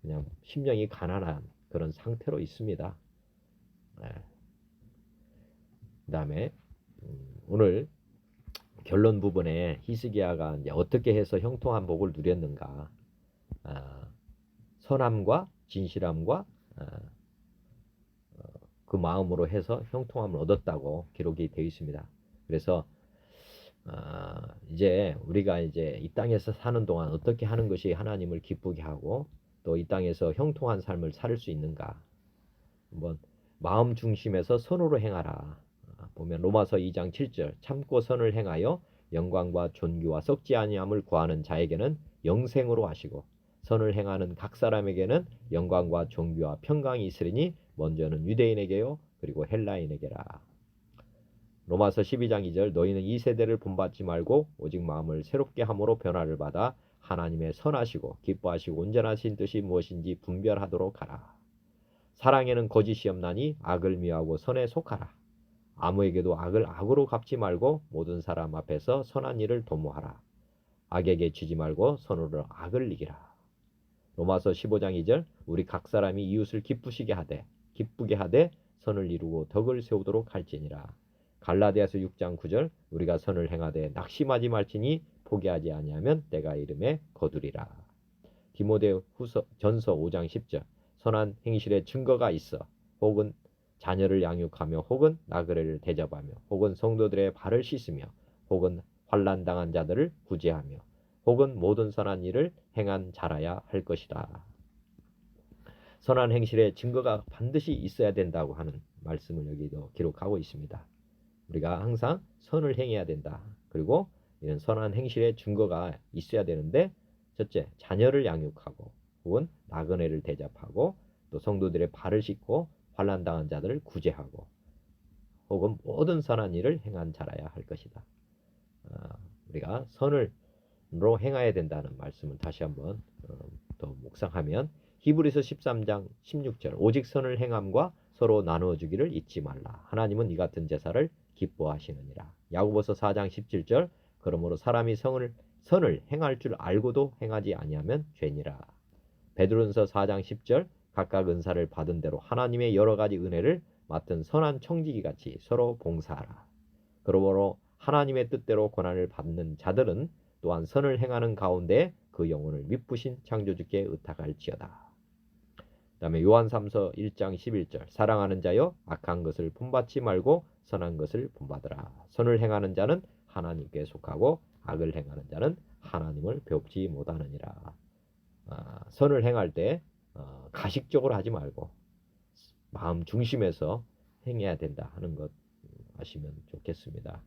그냥 심령이 가난한 그런 상태로 있습니다. 그 다음에 오늘 결론 부분에 히스기야가 이제 어떻게 해서 형통한 복을 누렸는가, 선함과 진실함과 그 마음으로 해서 형통함을 얻었다고 기록이 되어 있습니다. 그래서 이제 우리가 이제 이 땅에서 사는 동안 어떻게 하는 것이 하나님을 기쁘게 하고 또 이 땅에서 형통한 삶을 살 수 있는가, 한번 마음 중심에서 선으로 행하라. 보면 로마서 2장 7절 참고 선을 행하여 영광과 존귀와 썩지 아니함을 구하는 자에게는 영생으로 하시고 선을 행하는 각 사람에게는 영광과 존귀와 평강이 있으리니 먼저는 유대인에게요 그리고 헬라인에게라. 로마서 12장 2절 너희는 이 세대를 본받지 말고 오직 마음을 새롭게 함으로 변화를 받아 하나님의 선하시고 기뻐하시고 온전하신 뜻이 무엇인지 분별하도록 하라. 사랑에는 거짓이 없나니 악을 미워하고 선에 속하라. 아무에게도 악을 악으로 갚지 말고 모든 사람 앞에서 선한 일을 도모하라. 악에게 지지 말고 선으로 악을 이기라. 로마서 15장 2절 우리 각 사람이 이웃을 기쁘게 하되 선을 이루고 덕을 세우도록 할지니라. 갈라디아서 6장 9절 우리가 선을 행하되 낙심하지 말지니 포기하지 아니하면 때가 이름에 거두리라. 디모데후서 전서 5장 10절 선한 행실에 증거가 있어 혹은 자녀를 양육하며 혹은 나그네를 대접하며 혹은 성도들의 발을 씻으며 혹은 환난 당한 자들을 구제하며 혹은 모든 선한 일을 행한 자라야 할 것이다. 선한 행실의 증거가 반드시 있어야 된다고 하는 말씀을 여기도 기록하고 있습니다. 우리가 항상 선을 행해야 된다. 그리고 이런 선한 행실의 증거가 있어야 되는데, 첫째, 자녀를 양육하고 혹은 나그네를 대접하고 또 성도들의 발을 씻고 환난당한 자들을 구제하고 혹은 모든 선한 일을 행한 자라야 할 것이다. 우리가 선을로 행해야 된다는 말씀을 다시 한번 더 묵상하면, 히브리서 13장 16절 오직 선을 행함과 서로 나누어 주기를 잊지 말라. 하나님은 이 같은 제사를 기뻐하시느니라. 야고보서 4장 17절 그러므로 사람이 선을 행할 줄 알고도 행하지 아니하면 죄니라. 베드로전서 4장 10절 각각 은사를 받은 대로 하나님의 여러 가지 은혜를 맡은 선한 청지기 같이 서로 봉사하라. 그러므로 하나님의 뜻대로 고난을 받는 자들은 또한 선을 행하는 가운데 그 영혼을 미쁘신 창조주께 의탁할지어다. 그 다음에 요한3서 1장 11절 사랑하는 자여 악한 것을 본받지 말고 선한 것을 본받으라. 선을 행하는 자는 하나님께 속하고 악을 행하는 자는 하나님을 배웁지 못하느니라. 선을 행할 때 가식적으로 하지 말고 마음 중심에서 행해야 된다 하는 것 아시면 좋겠습니다.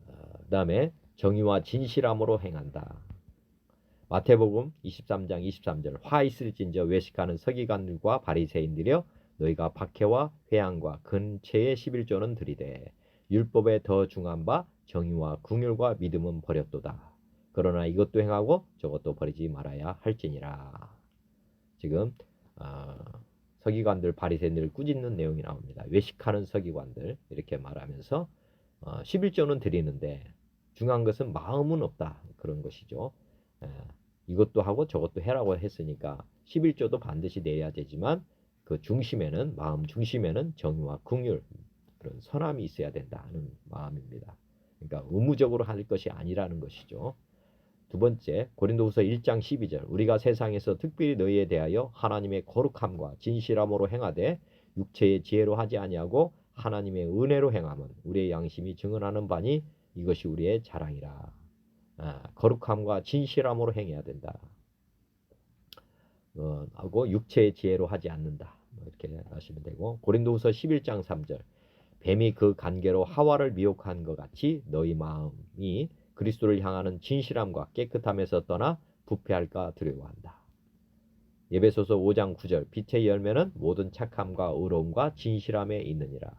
그 다음에 정의와 진실함으로 행한다. 마태복음 23장 23절 화 있을진저 외식하는 서기관들과 바리새인들이여 너희가 박해와 회양과 근체의 11조는 들이되 율법에 더 중한 바 정의와 긍휼과 믿음은 버렸도다. 그러나 이것도 행하고 저것도 버리지 말아야 할지니라. 지금 서기관들 바리새인들을 꾸짖는 내용이 나옵니다. 외식하는 서기관들 이렇게 말하면서 11조는 드리는데 중요한 것은 마음은 없다 그런 것이죠. 이것도 하고 저것도 해라고 했으니까 11조도 반드시 내야 되지만 그 중심에는 마음 중심에는 정의와 긍휼 그런 선함이 있어야 된다 하는 마음입니다. 그러니까 의무적으로 할 것이 아니라는 것이죠. 두 번째 고린도후서 1장 12절 우리가 세상에서 특별히 너희에 대하여 하나님의 거룩함과 진실함으로 행하되 육체의 지혜로 하지 아니하고 하나님의 은혜로 행함은 우리의 양심이 증언하는 바니 이것이 우리의 자랑이라. 거룩함과 진실함으로 행해야 된다. 하고 육체의 지혜로 하지 않는다. 이렇게 하시면 되고 고린도후서 11장 3절 뱀이 그 간계로 하와를 미혹한 것 같이 너희 마음이 그리스도를 향하는 진실함과 깨끗함에서 떠나 부패할까 두려워한다. 에베소서 5장 9절 빛의 열매는 모든 착함과 의로움과 진실함에 있느니라.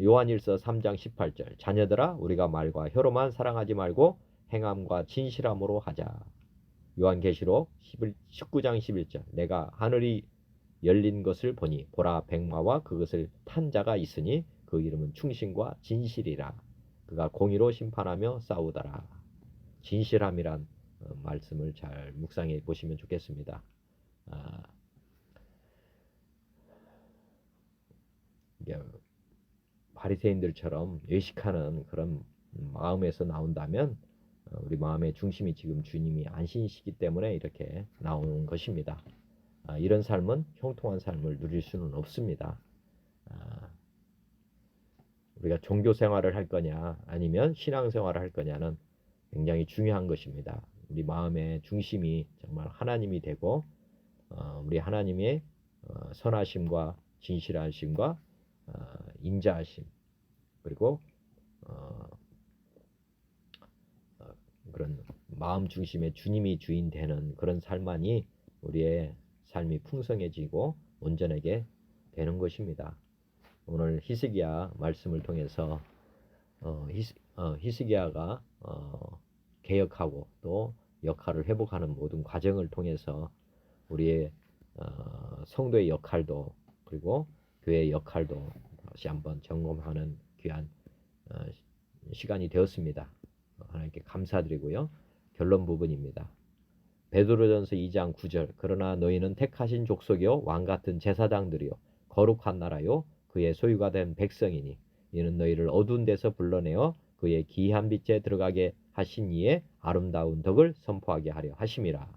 요한일서 3장 18절 자녀들아 우리가 말과 혀로만 사랑하지 말고 행함과 진실함으로 하자. 요한계시록 19장 11절 내가 하늘이 열린 것을 보니 보라 백마와 그것을 탄 자가 있으니 그 이름은 충신과 진실이라. 그가 공의로 심판하며 싸우더라. 진실함이란 말씀을 잘 묵상해 보시면 좋겠습니다. 바리새인들처럼 외식하는 그런 마음에서 나온다면 우리 마음의 중심이 지금 주님이 안신이시기 때문에 이렇게 나오는 것입니다. 이런 삶은 형통한 삶을 누릴 수는 없습니다. 우리가 종교 생활을 할 거냐 아니면 신앙 생활을 할 거냐는 굉장히 중요한 것입니다. 우리 마음의 중심이 정말 하나님이 되고 우리 하나님의 선하심과 진실하심과 인자하심 그리고 그런 마음 중심의 주님이 주인 되는 그런 삶만이 우리의 삶이 풍성해지고 온전하게 되는 것입니다. 오늘 히스기야 말씀을 통해서 히스기야가 개혁하고 또 역할을 회복하는 모든 과정을 통해서 우리의 성도의 역할도 그리고 교회의 역할도 다시 한번 점검하는 귀한 시간이 되었습니다. 하나님께 감사드리고요. 결론 부분입니다. 베드로전서 2장 9절 그러나 너희는 택하신 족속이요 왕같은 제사장들이요 거룩한 나라요 그의 소유가 된 백성이니 이는 너희를 어두운 데서 불러내어 그의 기이한 빛에 들어가게 하신 이의 아름다운 덕을 선포하게 하려 하심이라.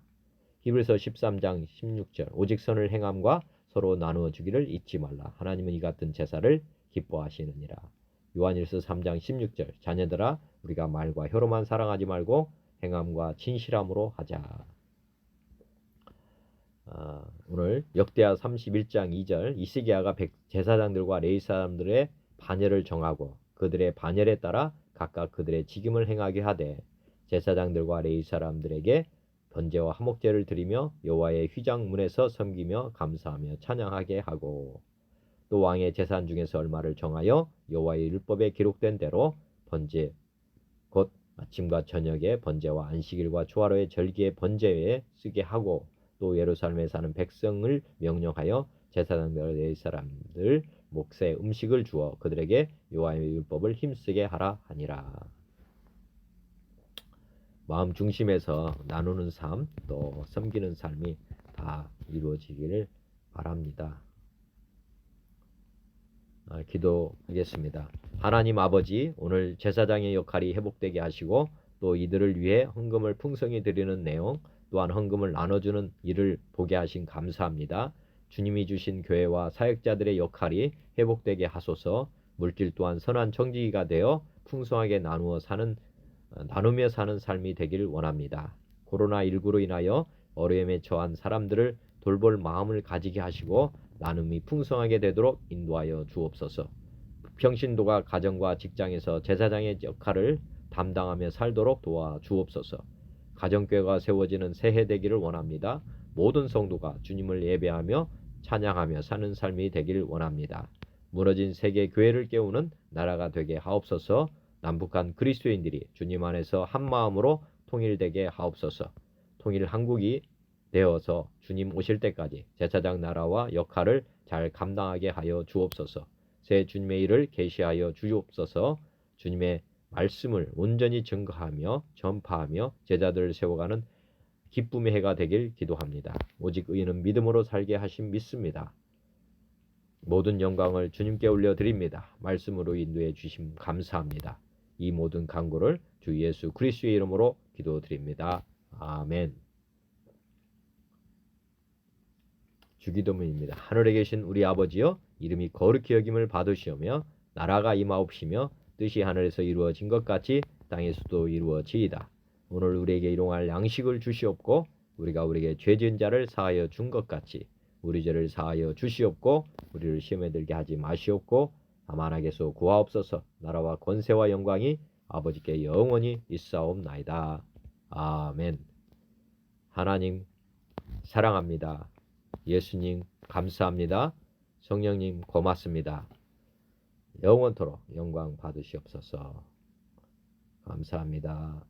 히브리서 13장 16절 오직 선을 행함과 서로 나누어 주기를 잊지 말라. 하나님은 이 같은 제사를 기뻐하시느니라. 요한일서 3장 16절 자녀들아 우리가 말과 혀로만 사랑하지 말고 행함과 진실함으로 하자. 오늘 역대하 31장 2절 이스기야가 제사장들과 레위 사람들의 반열을 정하고 그들의 반열에 따라 각각 그들의 직임을 행하게 하되 제사장들과 레위 사람들에게 번제와 화목제를 드리며 여호와의 휘장문에서 섬기며 감사하며 찬양하게 하고 또 왕의 재산 중에서 얼마를 정하여 여호와의 율법에 기록된 대로 번제 곧 아침과 저녁에 번제와 안식일과 초하루의 절기의 번제에 쓰게 하고 또 예루살렘에 사는 백성을 명령하여 제사장들과 레위 사람들 몫의 음식을 주어 그들에게 여호와의 율법을 힘쓰게 하라 하니라. 마음 중심에서 나누는 삶 또 섬기는 삶이 다 이루어지기를 바랍니다. 기도하겠습니다. 하나님 아버지, 오늘 제사장의 역할이 회복되게 하시고 또 이들을 위해 헌금을 풍성히 드리는 내용 또한 헌금을 나눠주는 일을 보게 하신 감사합니다. 주님이 주신 교회와 사역자들의 역할이 회복되게 하소서. 물질 또한 선한 정직이가 되어 풍성하게 나누며 사는 삶이 되길 원합니다. 코로나19로 인하여 어려움에 처한 사람들을 돌볼 마음을 가지게 하시고 나눔이 풍성하게 되도록 인도하여 주옵소서. 평신도가 가정과 직장에서 제사장의 역할을 담당하며 살도록 도와 주옵소서. 가정교회가 세워지는 새해 되기를 원합니다. 모든 성도가 주님을 예배하며 찬양하며 사는 삶이 되기를 원합니다. 무너진 세계 교회를 깨우는 나라가 되게 하옵소서. 남북한 그리스도인들이 주님 안에서 한 마음으로 통일되게 하옵소서. 통일 한국이 되어서 주님 오실 때까지 제사장 나라와 역할을 잘 감당하게 하여 주옵소서. 새 주님의 일을 계시하여 주옵소서. 주님의 말씀을 온전히 증거하며 전파하며 제자들을 세워가는 기쁨의 해가 되길 기도합니다. 오직 의인은 믿음으로 살게 하심 믿습니다. 모든 영광을 주님께 올려드립니다. 말씀으로 인도해 주심 감사합니다. 이 모든 간구를 주 예수 그리스도의 이름으로 기도드립니다. 아멘. 주기도문입니다. 하늘에 계신 우리 아버지여, 이름이 거룩히 여김을 받으시오며 나라가 임하옵시며 뜻이 하늘에서 이루어진 것 같이 땅에서도 이루어지이다. 오늘 우리에게 일용할 양식을 주시옵고 우리가 우리에게 죄 지은 자를 사하여 준 것 같이 우리 죄를 사하여 주시옵고 우리를 시험에 들게 하지 마시옵고 다만 악에서 구하옵소서. 나라와 권세와 영광이 아버지께 영원히 있사옵나이다. 아멘. 하나님 사랑합니다. 예수님 감사합니다. 성령님 고맙습니다. 영원토록 영광 받으시옵소서. 감사합니다.